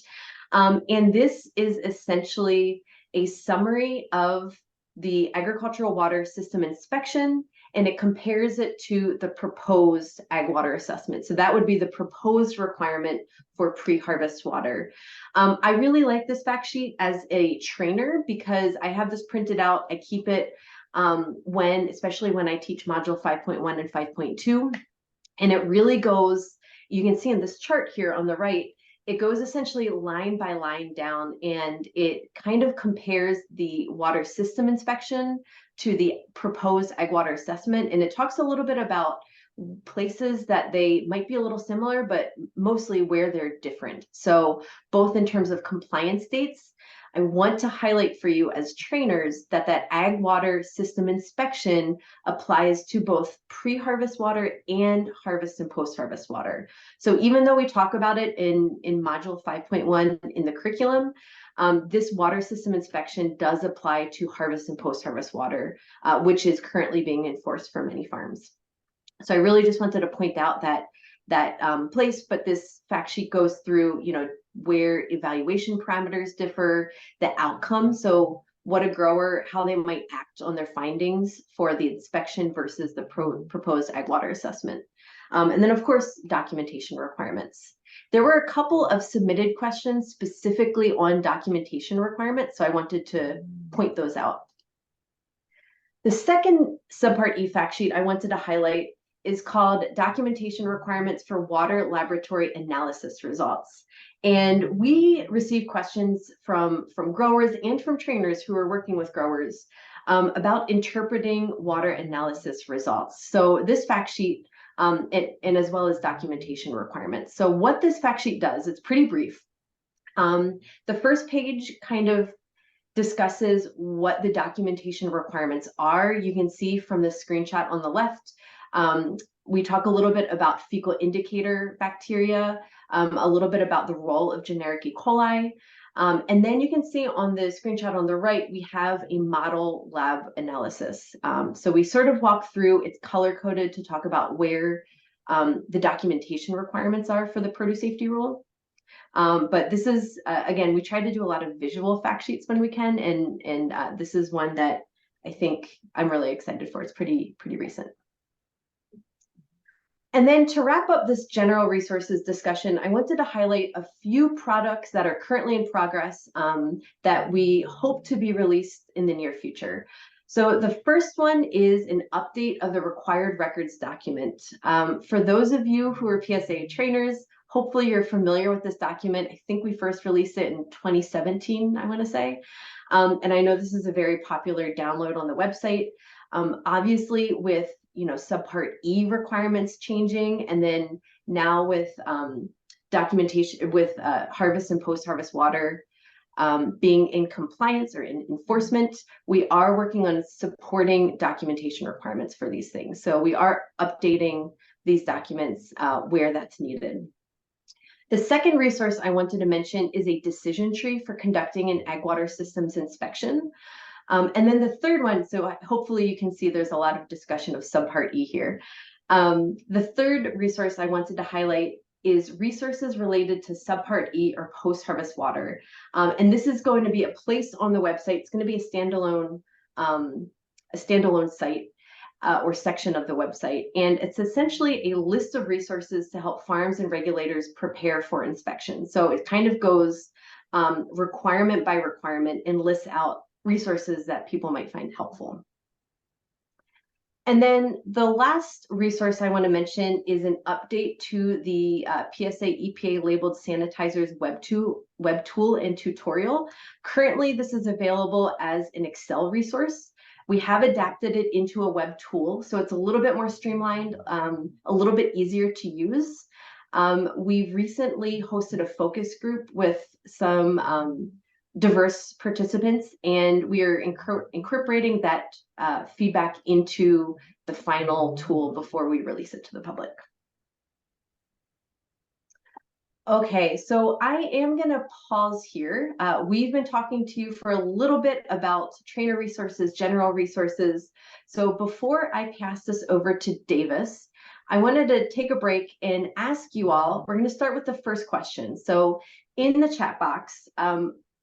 Speaker 1: And this is essentially a summary of the agricultural water system inspection, and it compares it to the proposed Ag Water Assessment. So that would be the proposed requirement for pre-harvest water. I really like this fact sheet as a trainer because I have this printed out. I keep it especially when I teach module 5.1 and 5.2. And it really goes, you can see in this chart here on the right, it goes essentially line by line down, and it kind of compares the water system inspection to the proposed Ag Water Assessment. And it talks a little bit about places that they might be a little similar, but mostly where they're different. So both in terms of compliance dates, I want to highlight for you as trainers that Ag Water System Inspection applies to both pre-harvest water and harvest and post-harvest water. So even though we talk about it in module 5.1 in the curriculum, this water system inspection does apply to harvest and post-harvest water, which is currently being enforced for many farms. So I really just wanted to point out that place, but this fact sheet goes through, where evaluation parameters differ, the outcome. So what a grower, how they might act on their findings for the inspection versus the proposed Ag Water Assessment. And then of course, documentation requirements. There were a couple of submitted questions specifically on documentation requirements, so I wanted to point those out. The second Subpart E fact sheet I wanted to highlight is called Documentation Requirements for Water Laboratory Analysis Results. And we receive questions from growers and from trainers who are working with growers about interpreting water analysis results. So this fact sheet, and as well as documentation requirements. So what this fact sheet does, it's pretty brief. The first page kind of discusses what the documentation requirements are. You can see from the screenshot on the left, we talk a little bit about fecal indicator bacteria, a little bit about the role of generic E. coli. And then you can see on the screenshot on the right, we have a model lab analysis. So we sort of walk through, it's color coded to talk about where the documentation requirements are for the produce safety rule. But this is, again, we try to do a lot of visual fact sheets when we can, and this is one that I think I'm really excited for. It's pretty recent. And then to wrap up this general resources discussion, I wanted to highlight a few products that are currently in progress that we hope to be released in the near future. So the first one is an update of the required records document. For those of you who are PSA trainers, hopefully you're familiar with this document. I think we first released it in 2017, I want to say. And I know this is a very popular download on the website. Obviously, with Subpart E requirements changing, and then now with documentation with harvest and post-harvest water being in compliance or in enforcement, we are working on supporting documentation requirements for these things. So we are updating these documents where that's needed. The second resource I wanted to mention is a decision tree for conducting an ag water systems inspection. And then the third one, so hopefully you can see there's a lot of discussion of Subpart E here. The third resource I wanted to highlight is resources related to Subpart E or post-harvest water. And this is going to be a place on the website. It's going to be a standalone site or section of the website. And it's essentially a list of resources to help farms and regulators prepare for inspection. So it kind of goes requirement by requirement and lists out resources that people might find helpful. And then the last resource I want to mention is an update to the PSA EPA labeled sanitizers web tool and tutorial. Currently, this is available as an Excel resource. We have adapted it into a web tool, so it's a little bit more streamlined, a little bit easier to use. We've recently hosted a focus group with some diverse participants, and we are incorporating that feedback into the final tool before we release it to the public. Okay, so I am going to pause here. We've been talking to you for a little bit about trainer resources, general resources. So before I pass this over to Davis, I wanted to take a break and ask you all, we're going to start with the first question. So in the chat box,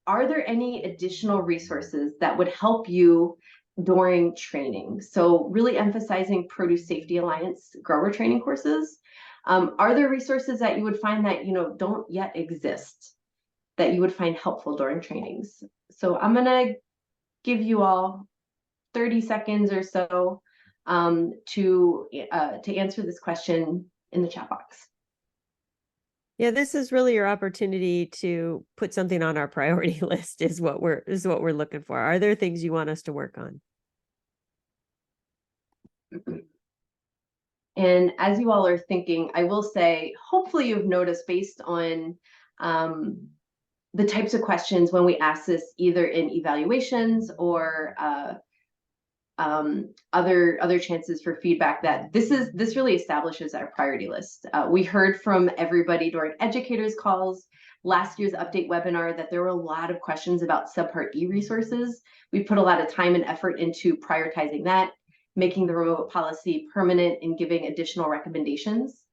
Speaker 1: are there any additional resources that would help you during training? So really emphasizing Produce Safety Alliance grower training courses. Are there resources that you would find that don't yet exist that you would find helpful during trainings? So I'm gonna give you all 30 seconds or so to answer this question in the chat box.
Speaker 2: Yeah, this is really your opportunity to put something on our priority list is what we're looking for. Are there things you want us to work on?
Speaker 1: And as you all are thinking, I will say, hopefully you've noticed based on the types of questions when we ask this either in evaluations or other chances for feedback, that this really establishes our priority list. We heard from everybody during educators calls, last year's update webinar, that there were a lot of questions about Subpart E resources. We put a lot of time and effort into prioritizing that, making the remote policy permanent, and giving additional recommendations.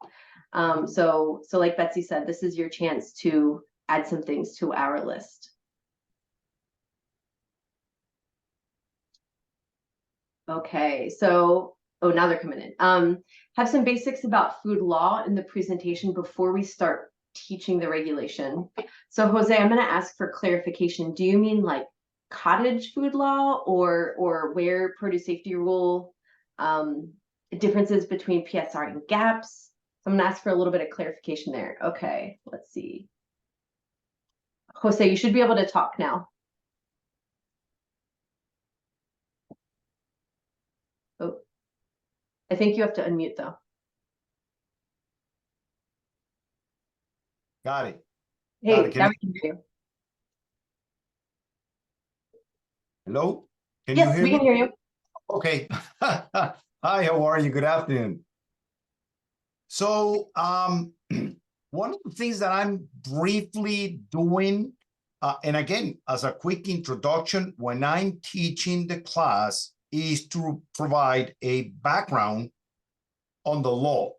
Speaker 1: So like Betsy said, this is your chance to add some things to our list. Okay, so, oh, now they're coming in. Have some basics about food law in the presentation before we start teaching the regulation. So Jose, I'm going to ask for clarification. Do you mean like cottage food law or where produce safety rule differences between PSR and gaps? So I'm going to ask for a little bit of clarification there. Okay, let's see. Jose, you should be able to talk now. Oh, I think you have to unmute though.
Speaker 7: Got it.
Speaker 1: Hey, now we can hear you.
Speaker 7: Hello? Can you
Speaker 1: Yes,
Speaker 7: hear
Speaker 1: we
Speaker 7: me?
Speaker 1: can hear you.
Speaker 7: Okay. Hi, how are you? Good afternoon. So one of the things that I'm briefly doing, and again, as a quick introduction, when I'm teaching the class, is to provide a background on the law.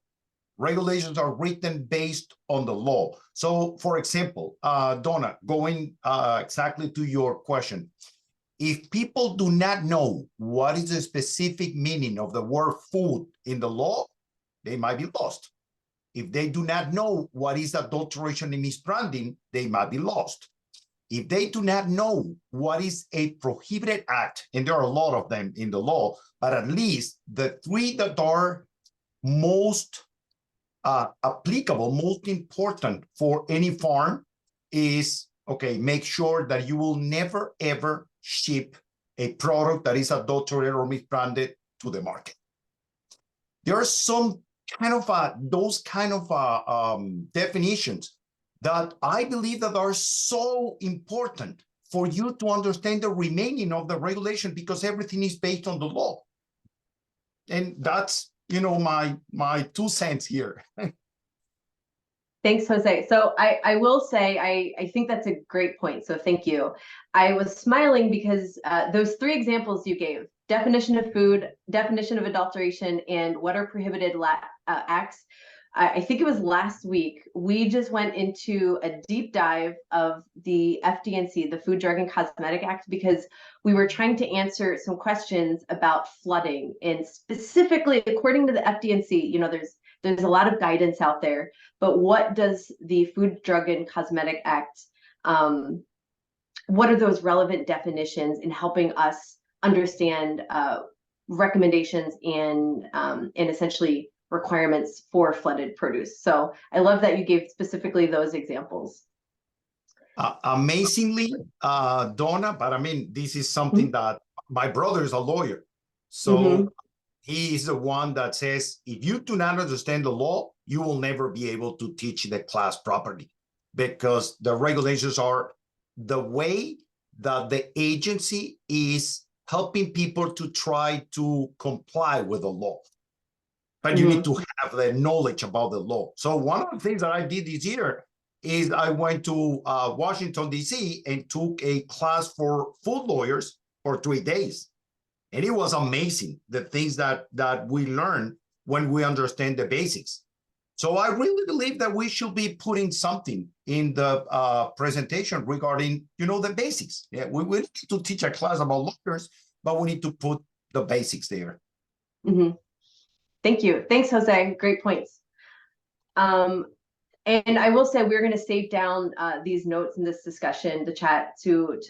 Speaker 7: Regulations are written based on the law. So, for example, Donna, going exactly to your question, if people do not know what is the specific meaning of the word food in the law, they might be lost. If they do not know what is adulteration and misbranding, they might be lost. If they do not know what is a prohibited act, and there are a lot of them in the law, but at least the three that are most applicable, most important for any farm is, okay, make sure that you will never, ever ship a product that is adulterated or misbranded to the market. There are some kind of those kind of definitions that I believe that are so important for you to understand the remaining of the regulation, because everything is based on the law. And that's, you know, my 2 cents here.
Speaker 1: Thanks, Jose. So I will say, I think that's a great point. So thank you. I was smiling because those 3 examples you gave, definition of food, definition of adulteration, and what are prohibited acts. I think it was last week, we just went into a deep dive of the FD&C, the Food, Drug, and Cosmetic Act, because we were trying to answer some questions about flooding. And specifically, according to the FD&C, you know, there's a lot of guidance out there, but what does the Food, Drug, and Cosmetic Act, what are those relevant definitions in helping us understand recommendations and essentially requirements for flooded produce? So I love that you gave specifically those examples.
Speaker 7: Amazingly, Donna, but I mean, this is something that my brother is a lawyer. So he is the one that says, if you do not understand the law, you will never be able to teach the class properly, because the regulations are the way that the agency is helping people to try to comply with the law. But you need to have the knowledge about the law. So one of the things that I did this year is I went to Washington, D.C. and took a class for food lawyers for 3 days. And it was amazing, the things that we learn when we understand the basics. So I really believe that we should be putting something in the presentation regarding, you know, the basics. Yeah, we need to teach a class about lawyers, but we need to put the basics there.
Speaker 1: Thank you. Thanks, Jose. Great points. And I will say we're going to save down these notes in this discussion, the chat, to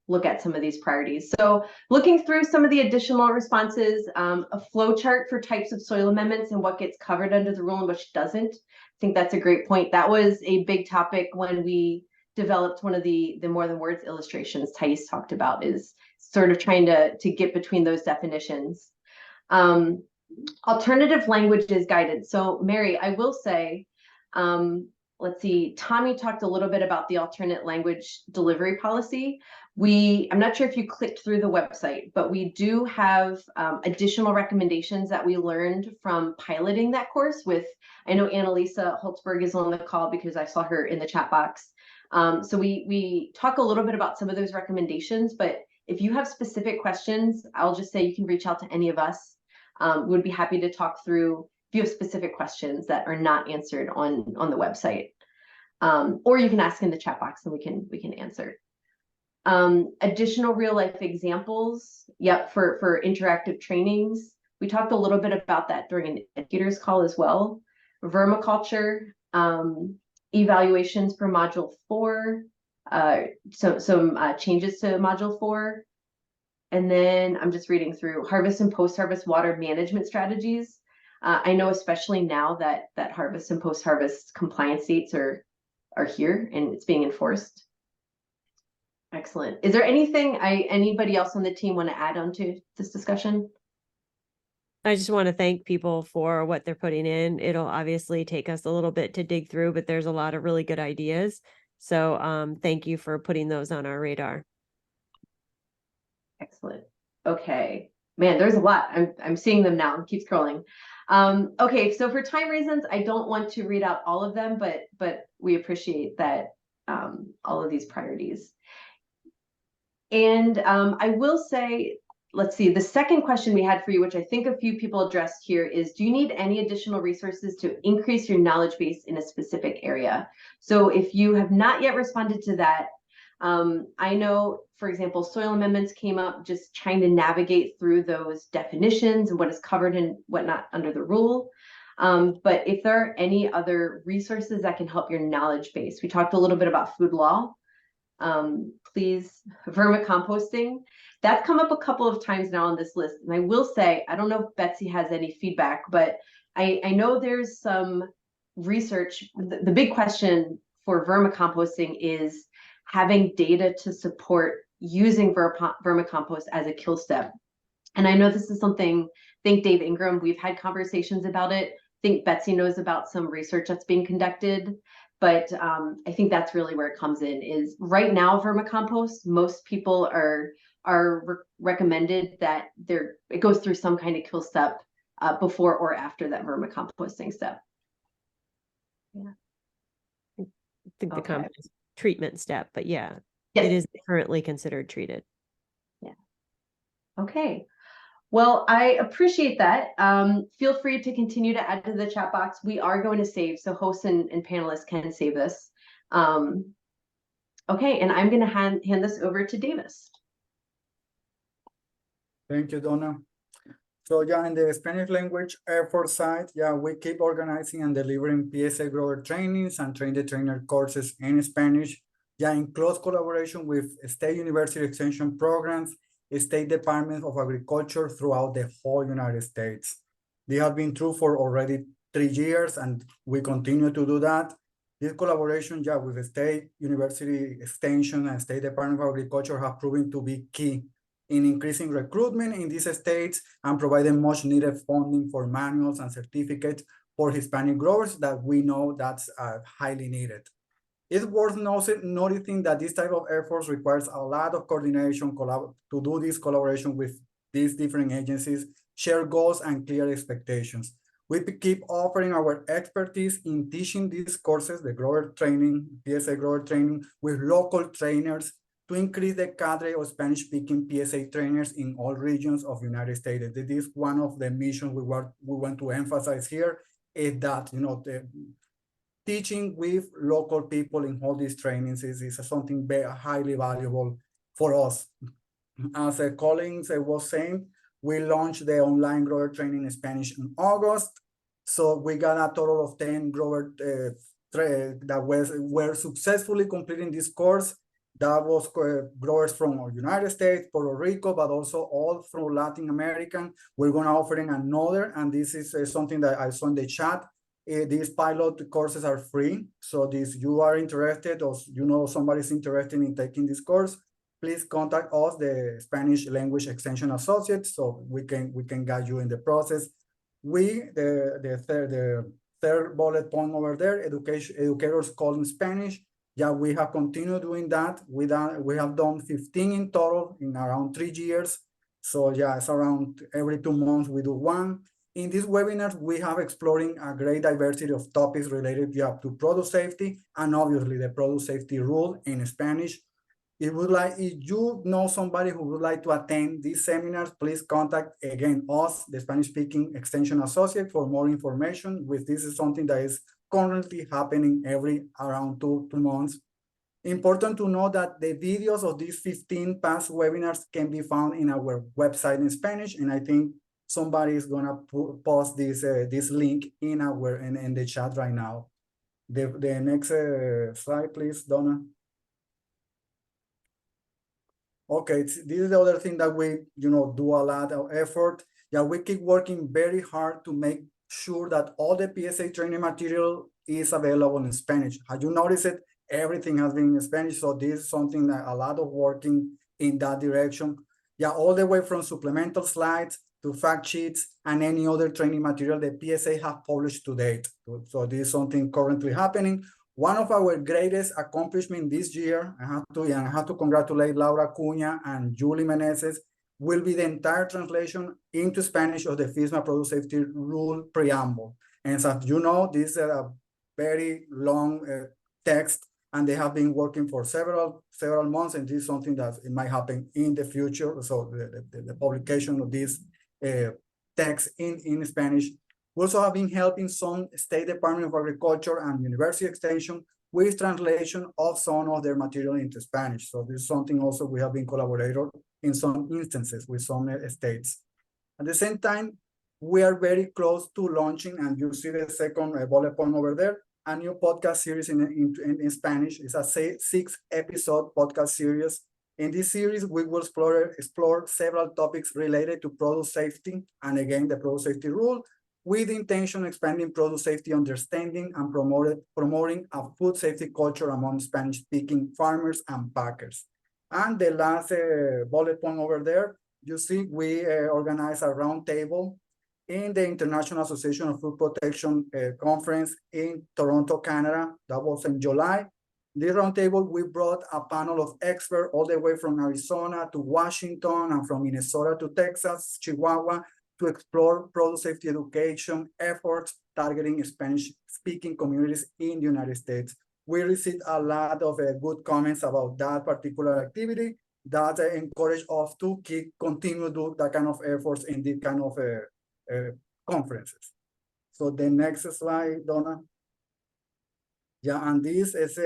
Speaker 1: look at some of these priorities. So looking through some of the additional responses, a flow chart for types of soil amendments and what gets covered under the rule and which doesn't. I think that's a great point. That was a big topic when we developed one of the more than words illustrations Thais talked about, is sort of trying to get between those definitions. Alternative languages guidance. So Mary, I will say, let's see, Tommy talked a little bit about the alternate language delivery policy. I'm not sure if you clicked through the website, but we do have additional recommendations that we learned from piloting that course with, I know Annalisa Holtzberg is on the call because I saw her in the chat box. So we talk a little bit about some of those recommendations, but if you have specific questions, I'll just say you can reach out to any of us. We'd be happy to talk through if you have specific questions that are not answered on the website, or you can ask in the chat box and we can answer. Additional real life examples. Yep, for interactive trainings. We talked a little bit about that during an educators call as well. Vermiculture, evaluations for module 4, some changes to module 4. And then I'm just reading through harvest and post-harvest water management strategies. I know especially now that harvest and post-harvest compliance dates are here and it's being enforced. Excellent. Is there anything anybody else on the team want to add on to this discussion?
Speaker 2: I just want to thank people for what they're putting in. It'll obviously take us a little bit to dig through, but there's a lot of really good ideas. So thank you for putting those on our radar.
Speaker 1: Excellent. Okay, man, there's a lot. I'm seeing them now. Keep scrolling. Okay, so for time reasons, I don't want to read out all of them, but we appreciate that all of these priorities. And I will say, let's see, the second question we had for you, which I think a few people addressed here, is do you need any additional resources to increase your knowledge base in a specific area? So if you have not yet responded to that, I know, for example, soil amendments came up, just trying to navigate through those definitions and what is covered and whatnot under the rule. But if there are any other resources that can help your knowledge base, we talked a little bit about food law. Please, vermicomposting. That's come up a couple of times now on this list. And I will say, I don't know if Betsy has any feedback, but I know there's some research. The big question for vermicomposting is having data to support using vermicompost as a kill step. And I know this is something, think Dave Ingram, we've had conversations about it. I think Betsy knows about some research that's being conducted. But I think that's really where it comes in, is right now vermicompost, most people are recommended that it goes through some kind of kill step before or after that vermicomposting step. Yeah.
Speaker 2: I think the
Speaker 1: Okay.
Speaker 2: compost treatment step, but yeah,
Speaker 1: Yes.
Speaker 2: it is currently considered treated.
Speaker 1: Yeah. Okay. Well, I appreciate that. Feel free to continue to add to the chat box. We are going to save, so hosts and panelists can save this. Okay, and I'm going to hand this over to Davis.
Speaker 8: Thank you, Donna. So yeah, in the Spanish language effort side, yeah, we keep organizing and delivering PSA grower trainings and train the trainer courses in Spanish. Yeah, in close collaboration with state university extension programs, state departments of agriculture throughout the whole United States. They have been true for already 3 years, and we continue to do that. This collaboration, yeah, with the state university extension and state department of agriculture have proven to be key in increasing recruitment in these states and providing much needed funding for manuals and certificates for Hispanic growers that we know that's highly needed. It's worth noticing that this type of efforts requires a lot of coordination to do this collaboration with these different agencies, share goals and clear expectations. We keep offering our expertise in teaching these courses, the grower training, PSA grower training, with local trainers to increase the cadre of Spanish-speaking PSA trainers in all regions of the United States. This is one of the missions we want to emphasize here, is that, you know, the teaching with local people in all these trainings is something very highly valuable for us. As Collins was saying, we launched the online grower training in Spanish in August. So we got a total of 10 growers that were successfully completing this course. That was growers from the United States, Puerto Rico, but also all through Latin America. We're going to offer another, and this is something that I saw in the chat. These pilot courses are free. So you are interested, or you know somebody's interested in taking this course, please contact us, the Spanish Language Extension Associates, so we can guide you in the process. The third bullet point over there, educators call in Spanish. Yeah, we have continued doing that. We have done 15 in total in around 3 years. So yeah, it's around every 2 months we do one. In these webinars, we have exploring a great diversity of topics related to product safety and obviously the product safety rule in Spanish. If you know somebody who would like to attend these seminars, please contact again us, the Spanish speaking extension associate, for more information. This is something that is currently happening every around two months. Important to know that the videos of these 15 past webinars can be found in our website in Spanish, and I think somebody is gonna post this link in the chat right now. The next slide, please, Donna. Okay, this is the other thing that we do a lot of effort. Yeah, we keep working very hard to make sure that all the PSA training material is available in Spanish. As you notice it, everything has been in Spanish. So this is something that a lot of working in that direction. Yeah, all the way from supplemental slides to fact sheets and any other training material the PSA have published to date. So this is something currently happening. One of our greatest accomplishments this year, I have to congratulate Laura Cunha and Julie Meneses, will be the entire translation into Spanish of the FISMA Product Safety Rule Preamble. And as you know, this is a very long text and they have been working for several months, and this is something that it might happen in the future. So the publication of this text in Spanish. We also have been helping some State Department of Agriculture and University Extension with translation of some of their material into Spanish. So this is something also we have been collaborating in some instances with some states. At the same time, we are very close to launching, and you see the second bullet point over there, a new podcast series in Spanish. It's a 6-episode podcast series. In this series, we will explore several topics related to product safety, and again, the product safety rule, with the intention of expanding product safety understanding and promoting a food safety culture among Spanish-speaking farmers and packers. And the last bullet point over there, you see we organize a roundtable in the International Association of Food Protection conference in Toronto, Canada. That was in July. This roundtable, we brought a panel of experts all the way from Arizona to Washington and from Minnesota to Texas, Chihuahua, to explore product safety education efforts targeting Spanish-speaking communities in the United States. We received a lot of good comments about that particular activity that encourage us to continue to do that kind of efforts in this kind of conferences. So the next slide, Donna. Yeah, and this is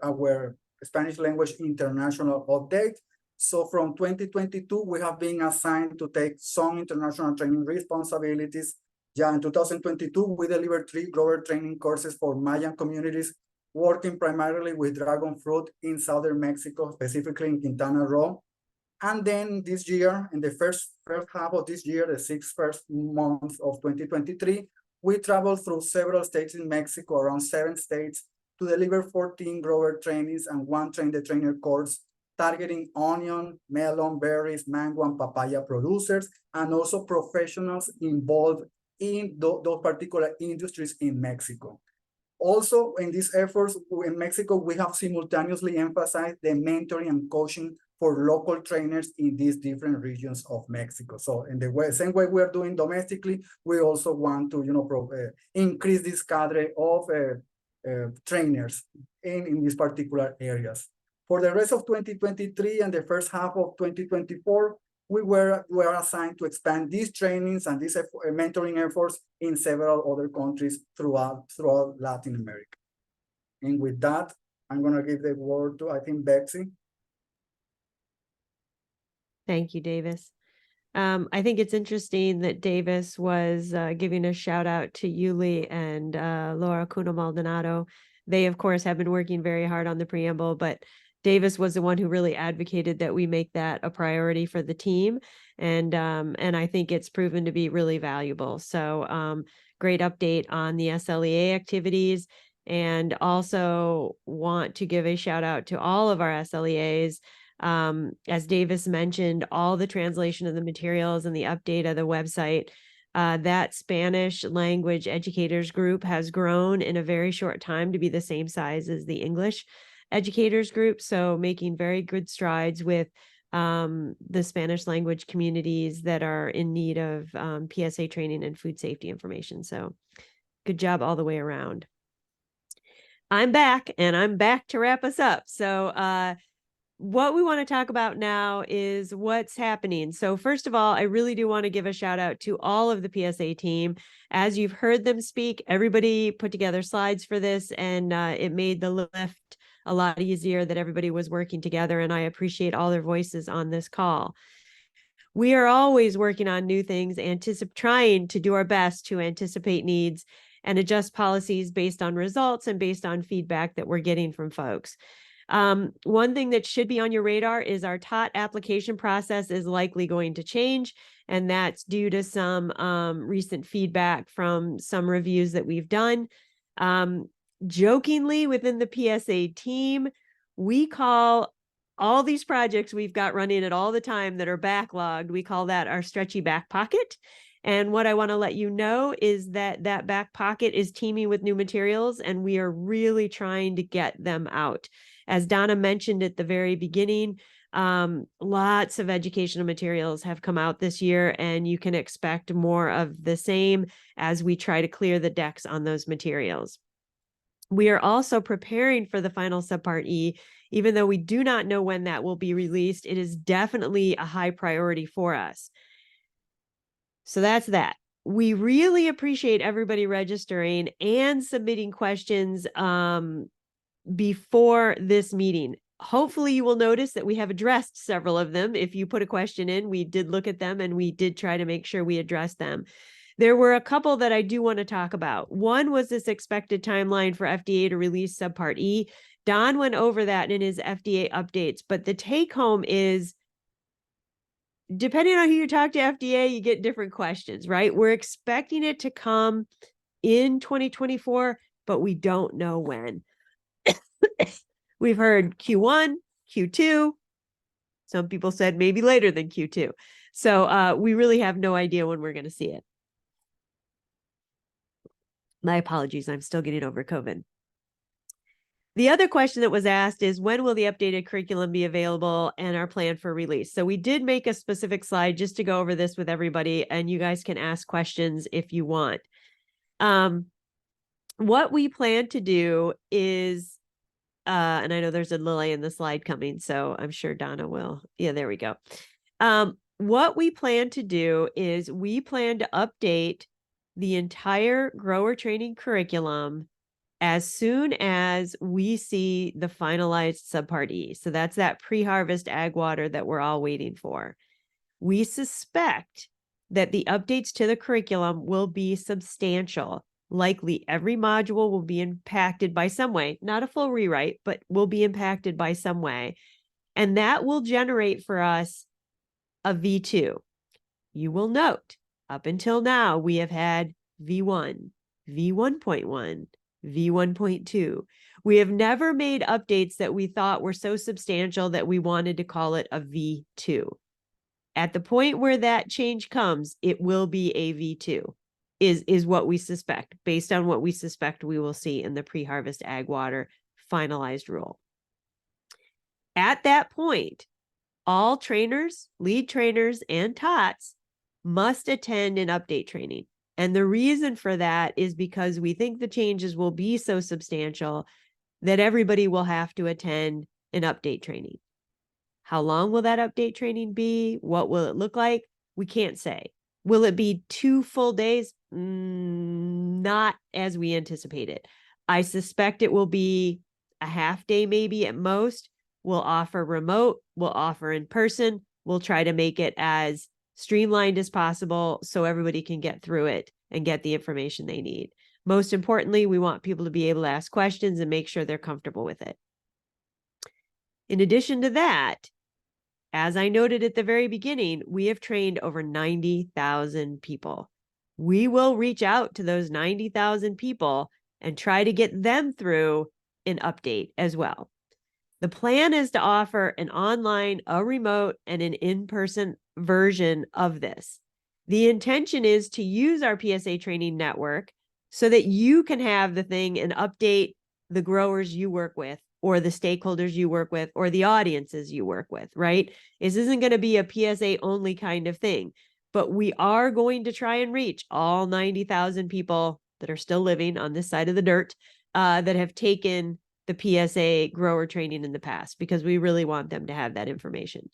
Speaker 8: our Spanish language international update. So from 2022, we have been assigned to take some international training responsibilities. Yeah, in 2022, we delivered 3 global training courses for Mayan communities, working primarily with dragon fruit in southern Mexico, specifically in Quintana Roo. And then this year, in the first half of this year, the first 6 months of 2023, we traveled through several states in Mexico, around 7 states, to deliver 14 grower trainings and 1 train-the-trainer course targeting onion, melon, berries, mango, and papaya producers, and also professionals involved in those particular industries in Mexico. Also, in these efforts in Mexico, we have simultaneously emphasized the mentoring and coaching for local trainers in these different regions of Mexico. So in the same way we are doing domestically, we also want to increase this cadre of trainers in these particular areas. For the rest of 2023 and the first half of 2024, we were assigned to expand these trainings and these mentoring efforts in several other countries throughout Latin America. And with that, I'm going to give the word to, I think, Betsy.
Speaker 2: Thank you, Davis. I think it's interesting that Davis was giving a shout out to Yuli and Laura Cunha Maldonado. They, of course, have been working very hard on the preamble, but Davis was the one who really advocated that we make that a priority for the team. And I think it's proven to be really valuable. So great update on the SLEA activities, and also want to give a shout out to all of our SLEAs. As Davis mentioned, all the translation of the materials and the update of the website, that Spanish language educators group has grown in a very short time to be the same size as the English educators group. So making very good strides with the Spanish language communities that are in need of PSA training and food safety information. So good job all the way around. I'm back, and I'm back to wrap us up. So what we want to talk about now is what's happening. So first of all, I really do want to give a shout out to all of the PSA team. As you've heard them speak, everybody put together slides for this, and it made the lift a lot easier that everybody was working together. And I appreciate all their voices on this call. We are always working on new things, trying to do our best to anticipate needs and adjust policies based on results and based on feedback that we're getting from folks. One thing that should be on your radar is our TOT application process is likely going to change, and that's due to some recent feedback from some reviews that we've done. Jokingly, within the PSA team, we call all these projects we've got running at all the time that are backlogged, we call that our stretchy back pocket. And what I want to let you know is that that back pocket is teeming with new materials, and we are really trying to get them out. As Donna mentioned at the very beginning, lots of educational materials have come out this year, and you can expect more of the same as we try to clear the decks on those materials. We are also preparing for the final subpart E. Even though we do not know when that will be released, it is definitely a high priority for us. So that's that. We really appreciate everybody registering and submitting questions before this meeting. Hopefully you will notice that we have addressed several of them. If you put a question in, we did look at them and we did try to make sure we addressed them. There were a couple that I do want to talk about. One was this expected timeline for FDA to release Subpart E. Don went over that in his FDA updates, but the take home is, depending on who you talk to FDA, you get different questions, right? We're expecting it to come in 2024, but we don't know when. We've heard Q1, Q2. Some people said maybe later than Q2. So we really have no idea when we're going to see it. My apologies. I'm still getting over COVID. The other question that was asked is, when will the updated curriculum be available and our plan for release? So we did make a specific slide just to go over this with everybody, and you guys can ask questions if you want. What we plan to do is, and I know there's a delay in the slide coming, so I'm sure Donna will. Yeah, there we go. What we plan to do is we plan to update the entire grower training curriculum as soon as we see the finalized Subpart E. So that's that pre-harvest ag water that we're all waiting for. We suspect that the updates to the curriculum will be substantial. Likely every module will be impacted by some way, not a full rewrite, but will be impacted by some way. And that will generate for us a V2. You will note, up until now, we have had V1, V1.1, V1.2. We have never made updates that we thought were so substantial that we wanted to call it a V2. At the point where that change comes, it will be a V2, is what we suspect, based on what we suspect we will see in the pre-harvest ag water finalized rule. At that point, all trainers, lead trainers, and TOTS must attend an update training. And the reason for that is because we think the changes will be so substantial that everybody will have to attend an update training. How long will that update training be? What will it look like? We can't say. Will it be 2 full days? Not as we anticipated. I suspect it will be a half day, maybe at most. We'll offer remote, we'll offer in person. We'll try to make it as streamlined as possible so everybody can get through it and get the information they need. Most importantly, we want people to be able to ask questions and make sure they're comfortable with it. In addition to that, as I noted at the very beginning, we have trained over 90,000 people. We will reach out to those 90,000 people and try to get them through an update as well. The plan is to offer an online, a remote, and an in-person version of this. The intention is to use our PSA training network so that you can have the thing and update the growers you work with, or the stakeholders you work with, or the audiences you work with, right? This isn't going to be a PSA only kind of thing, but we are going to try and reach all 90,000 people that are still living on this side of the dirt that have taken the PSA grower training in the past, because we really want them to have that information.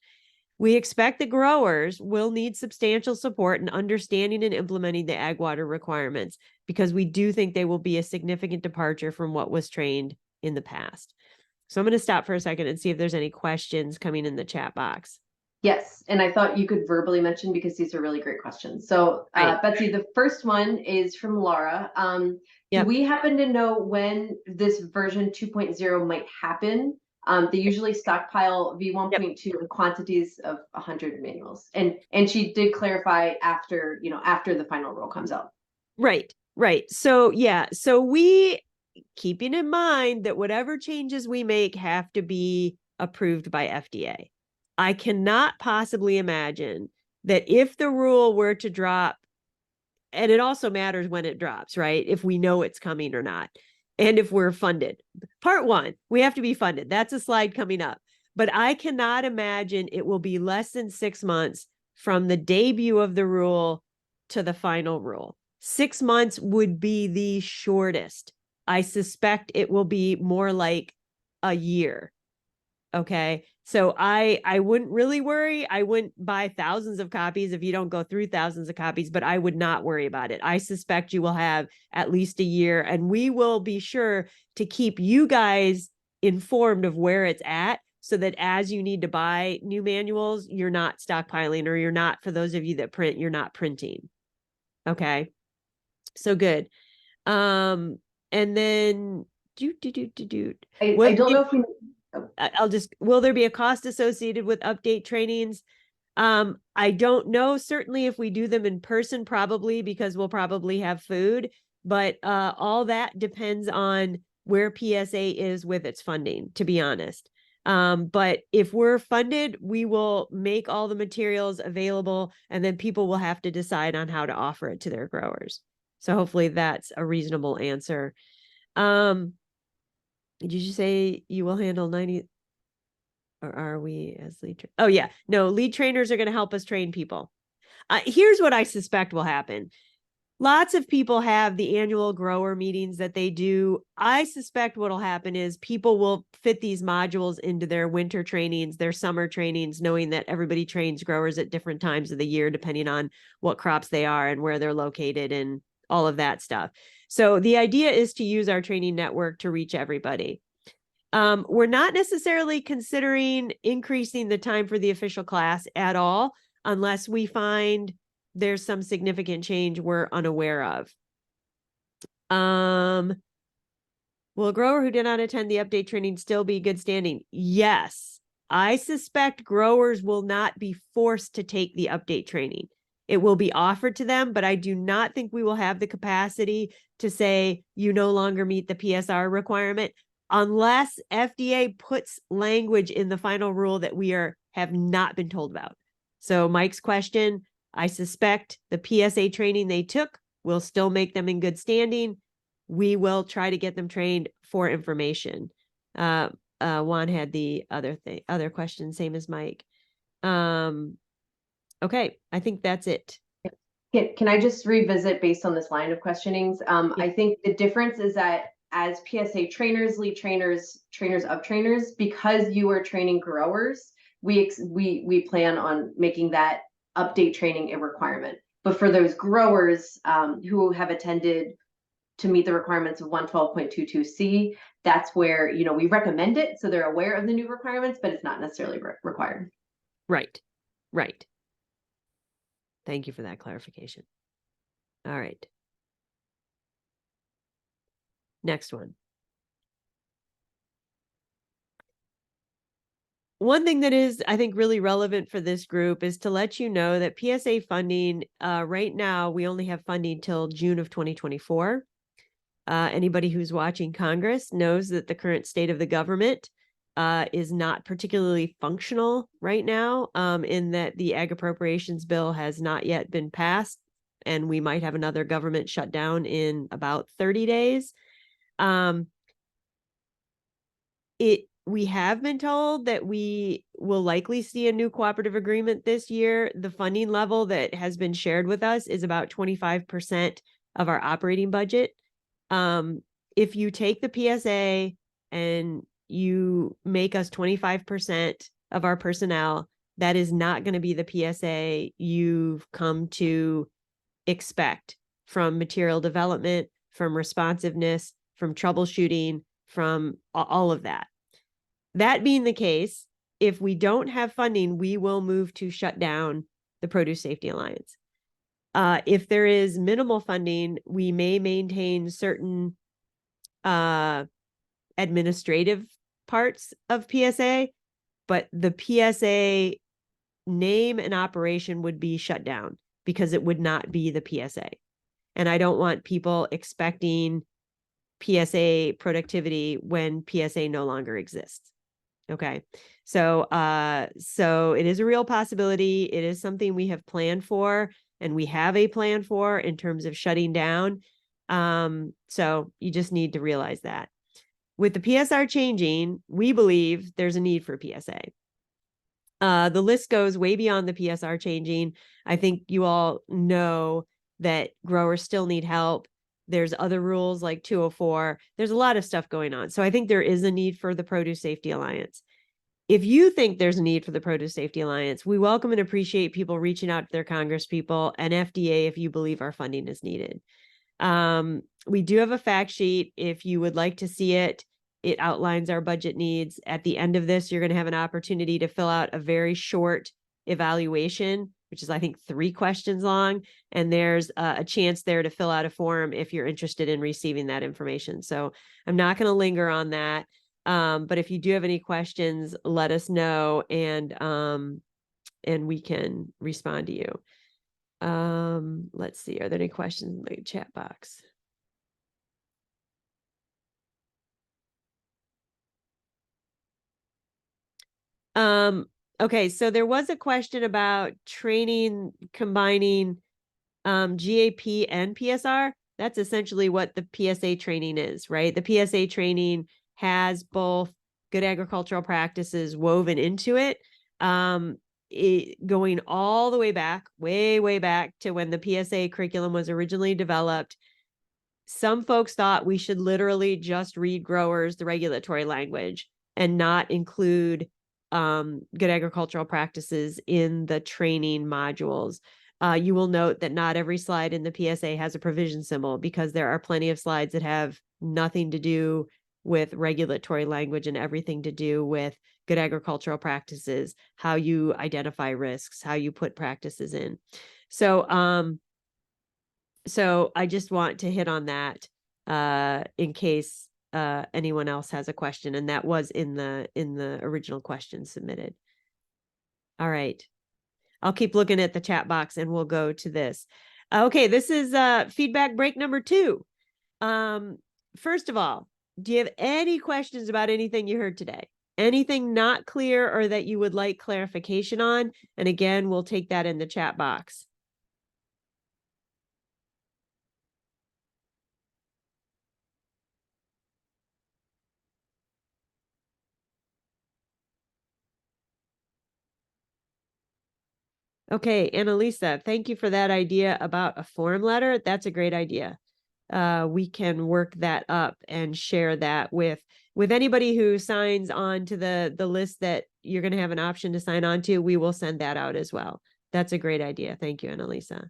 Speaker 2: We expect that growers will need substantial support in understanding and implementing the ag water requirements, because we do think they will be a significant departure from what was trained in the past. So I'm going to stop for a second and see if there's any questions coming in the chat box.
Speaker 1: Yes, and I thought you could verbally mention, because these are really great questions. So
Speaker 2: Right.
Speaker 1: Betsy, the first one is from Laura.
Speaker 2: Yep.
Speaker 1: Do we happen to know when this version 2.0 might happen? They usually stockpile V1.2 in quantities of 100 manuals. And she did clarify after the final rule comes out.
Speaker 2: Right. So yeah, so we, keeping in mind that whatever changes we make have to be approved by FDA. I cannot possibly imagine that if the rule were to drop, and it also matters when it drops, right? If we know it's coming or not, and if we're funded. Part 1, we have to be funded. That's a slide coming up. But I cannot imagine it will be less than 6 months from the debut of the rule to the final rule. 6 months would be the shortest I suspect it will be more like a year. Okay. So I wouldn't really worry. I wouldn't buy thousands of copies if you don't go through thousands of copies, but I would not worry about it. I suspect you will have at least a year, and we will be sure to keep you guys informed of where it's at, so that as you need to buy new manuals, you're not stockpiling, or you're not, for those of you that print, you're not printing. Okay. So good. And then
Speaker 1: I don't know if we.
Speaker 2: will there be a cost associated with update trainings? I don't know. Certainly if we do them in person, probably, because we'll probably have food, but all that depends on where PSA is with its funding, to be honest. But if we're funded, we will make all the materials available, and then people will have to decide on how to offer it to their growers. So hopefully that's a reasonable answer. Did you say you will handle 90, or are we as lead? Oh yeah, no, lead trainers are going to help us train people. Here's what I suspect will happen. Lots of people have the annual grower meetings that they do. I suspect what will happen is people will fit these modules into their winter trainings, their summer trainings, knowing that everybody trains growers at different times of the year, depending on what crops they are and where they're located and all of that stuff. So the idea is to use our training network to reach everybody. We're not necessarily considering increasing the time for the official class at all, unless we find there's some significant change we're unaware of. Will a grower who did not attend the update training still be good standing? Yes. I suspect growers will not be forced to take the update training. It will be offered to them, but I do not think we will have the capacity to say you no longer meet the PSR requirement, unless FDA puts language in the final rule that we have not been told about. So Mike's question, I suspect the PSA training they took will still make them in good standing. We will try to get them trained for information. Juan had the other question, same as Mike. Okay, I think that's it.
Speaker 1: Can I just revisit based on this line of questionings? I think the difference is that as PSA trainers, lead trainers, trainers of trainers, because you are training growers, we plan on making that update training a requirement. But for those growers who have attended to meet the requirements of 112.22C, that's where, we recommend it, so they're aware of the new requirements, but it's not necessarily required.
Speaker 2: Right. Thank you for that clarification. All right. Next one. One thing that is, I think, really relevant for this group is to let you know that PSA funding, right now, we only have funding till June of 2024. Anybody who's watching Congress knows that the current state of the government is not particularly functional right now, in that the Ag Appropriations Bill has not yet been passed, and we might have another government shutdown in about 30 days. We have been told that we will likely see a new cooperative agreement this year. The funding level that has been shared with us is about 25% of our operating budget. If you take the PSA and you make us 25% of our personnel, that is not going to be the PSA you've come to expect from material development, from responsiveness, from troubleshooting, from all of that. That being the case, if we don't have funding, we will move to shut down the Produce Safety Alliance. If there is minimal funding, we may maintain certain administrative parts of PSA, but the PSA name and operation would be shut down because it would not be the PSA. And I don't want people expecting PSA productivity when PSA no longer exists. Okay. So it is a real possibility. It is something we have planned for, and we have a plan for in terms of shutting down. So you just need to realize that. With the PSR changing, we believe there's a need for PSA. The list goes way beyond the PSR changing. I think you all know that growers still need help. There's other rules like 204. There's a lot of stuff going on. So I think there is a need for the Produce Safety Alliance. If you think there's a need for the Produce Safety Alliance, we welcome and appreciate people reaching out to their congresspeople and FDA if you believe our funding is needed. We do have a fact sheet. If you would like to see it, it outlines our budget needs. At the end of this, you're going to have an opportunity to fill out a very short evaluation, which is, I think, 3 questions long. And there's a chance there to fill out a form if you're interested in receiving that information. So I'm not going to linger on that. But if you do have any questions, let us know, and we can respond to you. Let's see, are there any questions in the chat box? Okay, so there was a question about training, combining GAP and PSR. That's essentially what the PSA training is, right? The PSA training has both good agricultural practices woven into it, going all the way back, way back to when the PSA curriculum was originally developed. Some folks thought we should literally just read growers the regulatory language and not include good agricultural practices in the training modules. You will note that not every slide in the PSA has a provision symbol, because there are plenty of slides that have nothing to do with regulatory language and everything to do with good agricultural practices, how you identify risks, how you put practices in. So I just want to hit on that in case anyone else has a question, and that was in the original question submitted. All right, I'll keep looking at the chat box and we'll go to this. Okay, this is feedback break number 2. First of all, do you have any questions about anything you heard today? Anything not clear or that you would like clarification on? And again, we'll take that in the chat box. Okay, Annalisa, thank you for that idea about a form letter. That's a great idea. We can work that up and share that with anybody who signs on to the list that you're going to have an option to sign on to. We will send that out as well. That's a great idea. Thank you, Annalisa.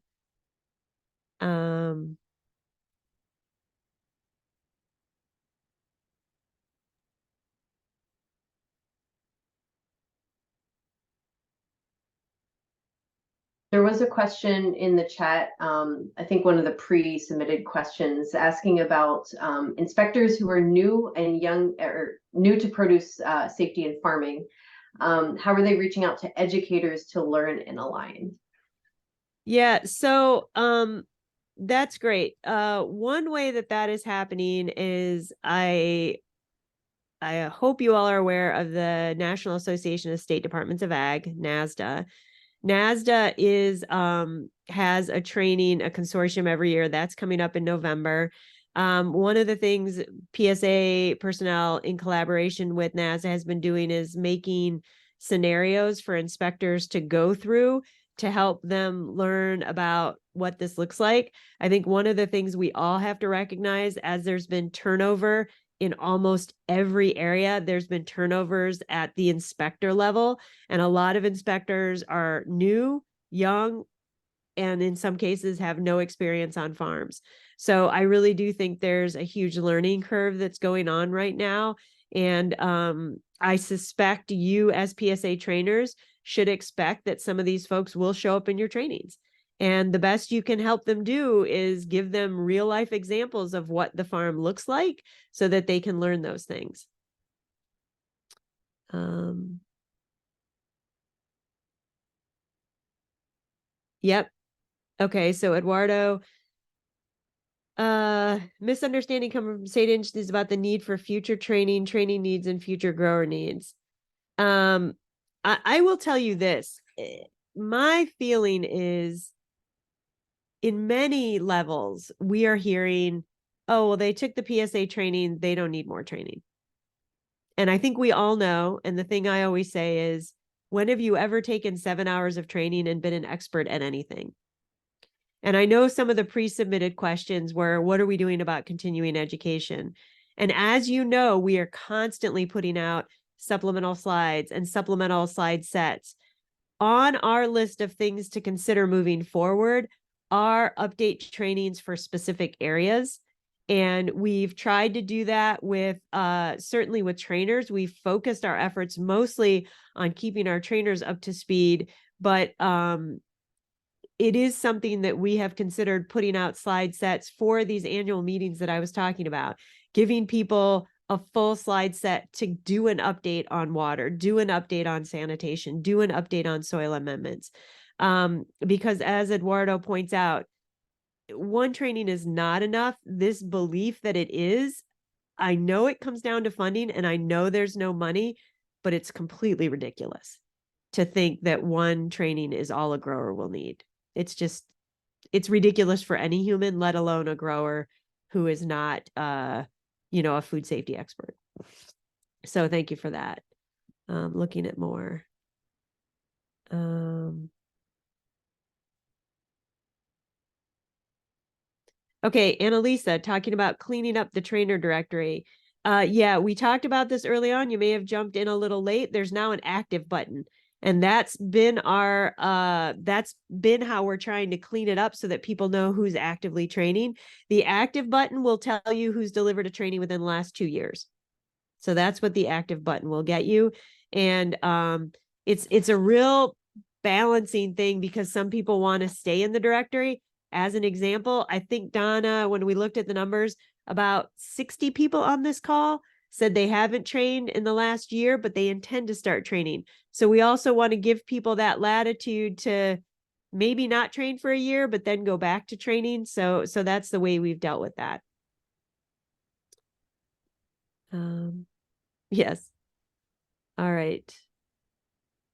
Speaker 1: There was a question in the chat, I think one of the pre-submitted questions, asking about inspectors who are new and young, or new to produce safety and farming. How are they reaching out to educators to learn and align?
Speaker 2: Yeah, so that's great. One way that is happening is I hope you all are aware of the National Association of State Departments of Ag, NASDA. NASDA is has a training, a consortium every year that's coming up in November. One of the things PSA personnel in collaboration with NASDA has been doing is making scenarios for inspectors to go through to help them learn about what this looks like. I think one of the things we all have to recognize, as there's been turnover in almost every area, there's been turnovers at the inspector level, and a lot of inspectors are new, young, and in some cases have no experience on farms. So I really do think there's a huge learning curve that's going on right now. And I suspect you as PSA trainers should expect that some of these folks will show up in your trainings. And the best you can help them do is give them real life examples of what the farm looks like so that they can learn those things. Yep. Okay, so Eduardo, misunderstanding coming from state entities about the need for future training needs, and future grower needs. I will tell you this. My feeling is, in many levels, we are hearing, oh, well, they took the PSA training, they don't need more training. And I think we all know, and the thing I always say is, when have you ever taken 7 hours of training and been an expert at anything? And I know some of the pre-submitted questions were, what are we doing about continuing education? And as you know, we are constantly putting out supplemental slides and supplemental slide sets. On our list of things to consider moving forward are update trainings for specific areas. And we've tried to do that with, certainly with trainers. We've focused our efforts mostly on keeping our trainers up to speed, but it is something that we have considered putting out slide sets for these annual meetings that I was talking about, giving people a full slide set to do an update on water, do an update on sanitation, do an update on soil amendments. Because as Eduardo points out, one training is not enough. This belief that it is, I know it comes down to funding and I know there's no money, but it's completely ridiculous to think that one training is all a grower will need. It's ridiculous for any human, let alone a grower who is not, a food safety expert. So thank you for that. Looking at more. Okay, Annalisa, talking about cleaning up the trainer directory. Yeah, we talked about this early on. You may have jumped in a little late. There's now an active button. And that's been how we're trying to clean it up so that people know who's actively training. The active button will tell you who's delivered a training within the last 2 years. So that's what the active button will get you. And it's a real balancing thing because some people want to stay in the directory. As an example, I think, Donna, when we looked at the numbers, about 60 people on this call said they haven't trained in the last year, but they intend to start training. So we also want to give people that latitude to maybe not train for a year, but then go back to training. So that's the way we've dealt with that. Yes. All right.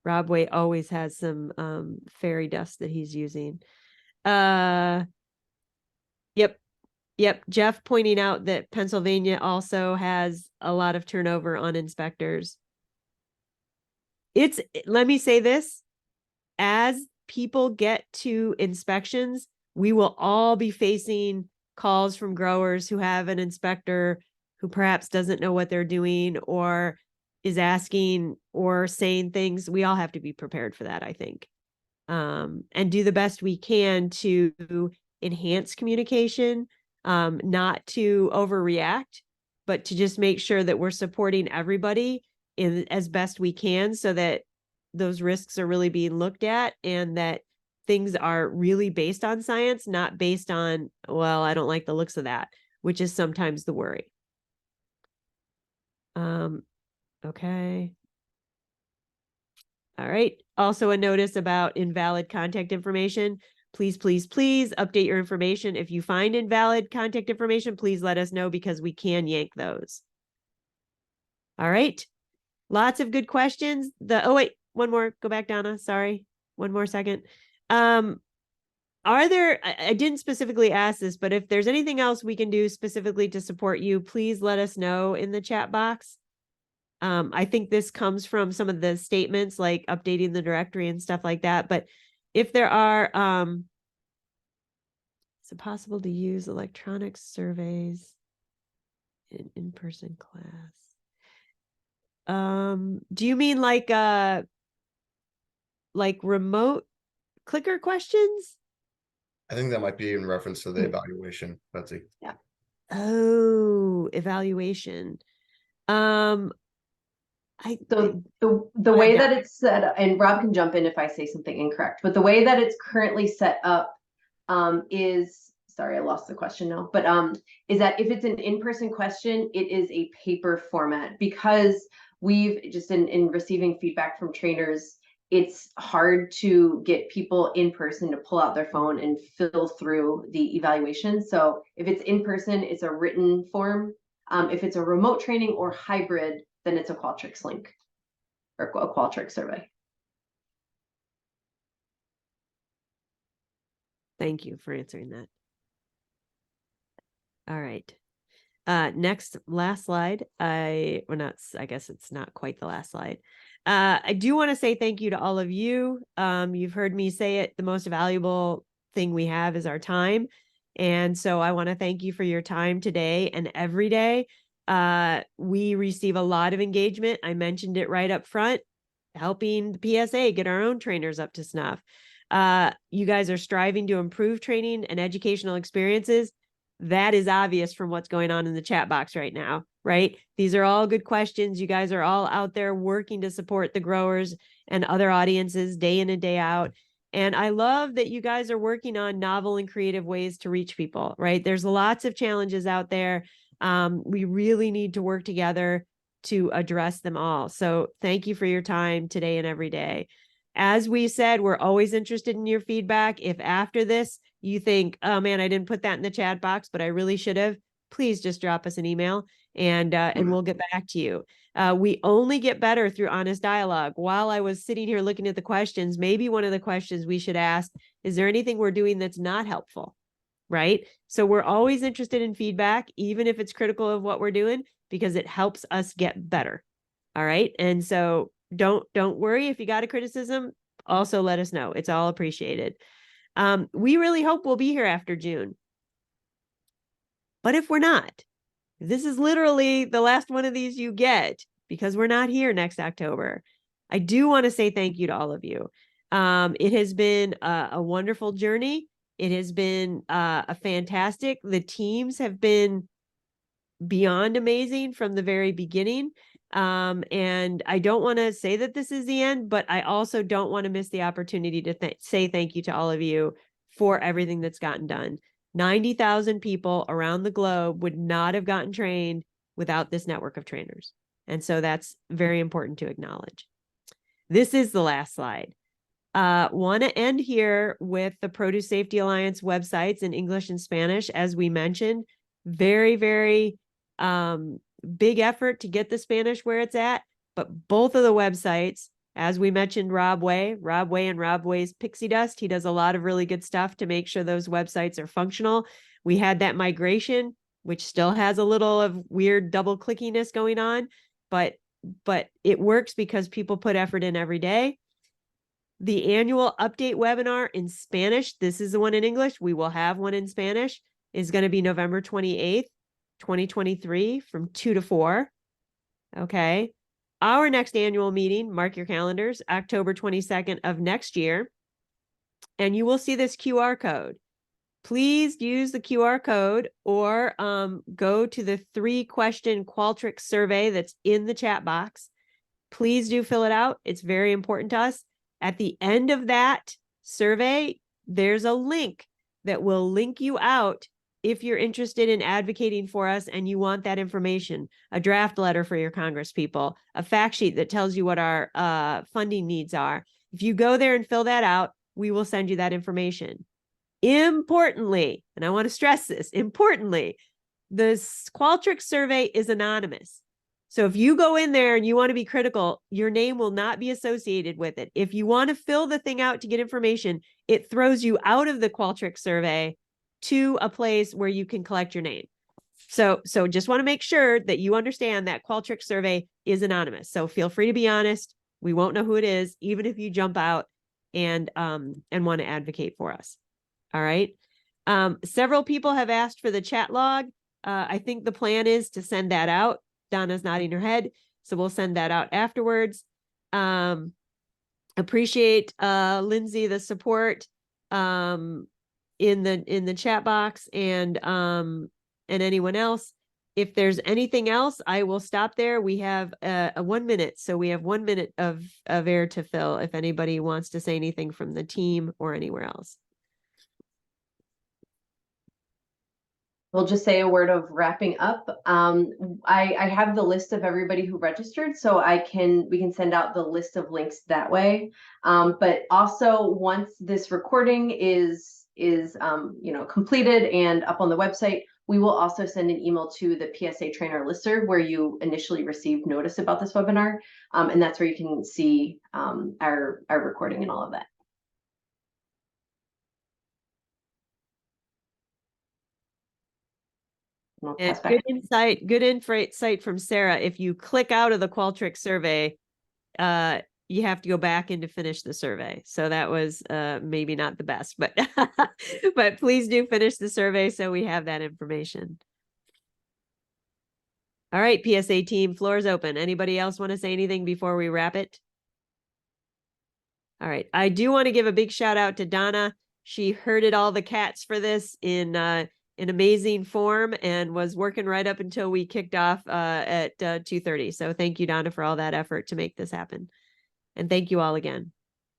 Speaker 2: Rob Way always has some fairy dust that he's using. Yep. Jeff pointing out that Pennsylvania also has a lot of turnover on inspectors. Let me say this, as people get to inspections, we will all be facing calls from growers who have an inspector who perhaps doesn't know what they're doing or is asking or saying things. We all have to be prepared for that, I think, and do the best we can to enhance communication, not to overreact, but to just make sure that we're supporting everybody in as best we can so that those risks are really being looked at and that things are really based on science, not based on, well, I don't like the looks of that, which is sometimes the worry. Okay. All right. Also a notice about invalid contact information. Please update your information. If you find invalid contact information, please let us know because we can yank those. All right. Lots of good questions. One more. Go back, Donna. Sorry. One more second. I didn't specifically ask this, but if there's anything else we can do specifically to support you, please let us know in the chat box. I think this comes from some of the statements like updating the directory and stuff like that. But if there are, is it possible to use electronic surveys in in-person class? Do you mean like remote clicker questions?
Speaker 4: I think that might be in reference to the evaluation, Betsy.
Speaker 1: Yeah.
Speaker 2: Oh, evaluation.
Speaker 1: So the way that it's set up, and Rob can jump in if I say something incorrect, but the way that it's currently set up is, sorry, I lost the question now, but is that if it's an in-person question, it is a paper format because we've just in receiving feedback from trainers, it's hard to get people in person to pull out their phone and fill through the evaluation. So if it's in person, it's a written form. If it's a remote training or hybrid, then it's a Qualtrics link or a Qualtrics survey.
Speaker 2: Thank you for answering that. All right. Last slide. I guess it's not quite the last slide. I do want to say thank you to all of you. You've heard me say it, the most valuable thing we have is our time. And so I want to thank you for your time today and every day. We receive a lot of engagement. I mentioned it right up front, helping the PSA get our own trainers up to snuff. You guys are striving to improve training and educational experiences. That is obvious from what's going on in the chat box right now, right? These are all good questions. You guys are all out there working to support the growers and other audiences day in and day out. And I love that you guys are working on novel and creative ways to reach people, right? There's lots of challenges out there. We really need to work together to address them all. So thank you for your time today and every day. As we said, we're always interested in your feedback. If after this you think, oh man, I didn't put that in the chat box, but I really should have, please just drop us an email and we'll get back to you. We only get better through honest dialogue. While I was sitting here looking at the questions, maybe one of the questions we should ask, is there anything we're doing that's not helpful? Right? So we're always interested in feedback, even if it's critical of what we're doing, because it helps us get better. All right. And so don't worry if you got a criticism, also let us know. It's all appreciated. We really hope we'll be here after June. But if we're not, this is literally the last one of these you get because we're not here next October. I do want to say thank you to all of you. It has been a wonderful journey. It has been a fantastic. The teams have been beyond amazing from the very beginning. And I don't want to say that this is the end, but I also don't want to miss the opportunity to say thank you to all of you for everything that's gotten done. 90,000 people around the globe would not have gotten trained without this network of trainers. And so that's very important to acknowledge. This is the last slide. Want to end here with the Produce Safety Alliance websites in English and Spanish. As we mentioned, very, very big effort to get the Spanish where it's at, but both of the websites, as we mentioned, Rob Way and Rob Way's Pixie Dust, he does a lot of really good stuff to make sure those websites are functional. We had that migration, which still has a little of weird double clickiness going on, but it works because people put effort in every day. The annual update webinar in Spanish, this is the one in English, we will have one in Spanish, is going to be November 28th, 2023 from 2 to 4. Okay. Our next annual meeting, mark your calendars, October 22nd of next year. And you will see this QR code. Please use the QR code or go to the 3-question Qualtrics survey that's in the chat box. Please do fill it out. It's very important to us. At the end of that survey, there's a link that will link you out if you're interested in advocating for us and you want that information, a draft letter for your congresspeople, a fact sheet that tells you what our funding needs are. If you go there and fill that out, we will send you that information. Importantly, and I want to stress this, importantly, the Qualtrics survey is anonymous. So if you go in there and you want to be critical, your name will not be associated with it. If you want to fill the thing out to get information, it throws you out of the Qualtrics survey to a place where you can collect your name. So just want to make sure that you understand that Qualtrics survey is anonymous. So feel free to be honest. We won't know who it is, even if you jump out and want to advocate for us. All right. Several people have asked for the chat log. I think the plan is to send that out. Donna's nodding her head, so we'll send that out afterwards. Appreciate Lindsay the support in the chat box and anyone else. If there's anything else, I will stop there. We have a 1 minute, so we have 1 minute of air to fill if anybody wants to say anything from the team or anywhere else.
Speaker 1: We'll just say a word of wrapping up. I have the list of everybody who registered, so we can send out the list of links that way. But also, once this recording is completed and up on the website, we will also send an email to the PSA trainer listserv where you initially received notice about this webinar, and that's where you can see our recording and all of that.
Speaker 2: And good insight from Sarah. If you click out of the Qualtrics survey, you have to go back in to finish the survey. So that was maybe not the best, but but please do finish the survey so we have that information. All right, PSA team, floor is open. Anybody else want to say anything before we wrap it? All right, I do want to give a big shout out to Donna. She herded all the cats for this in amazing form and was working right up until we kicked off at 2:30. So thank you, Donna, for all that effort to make this happen. And thank you all again.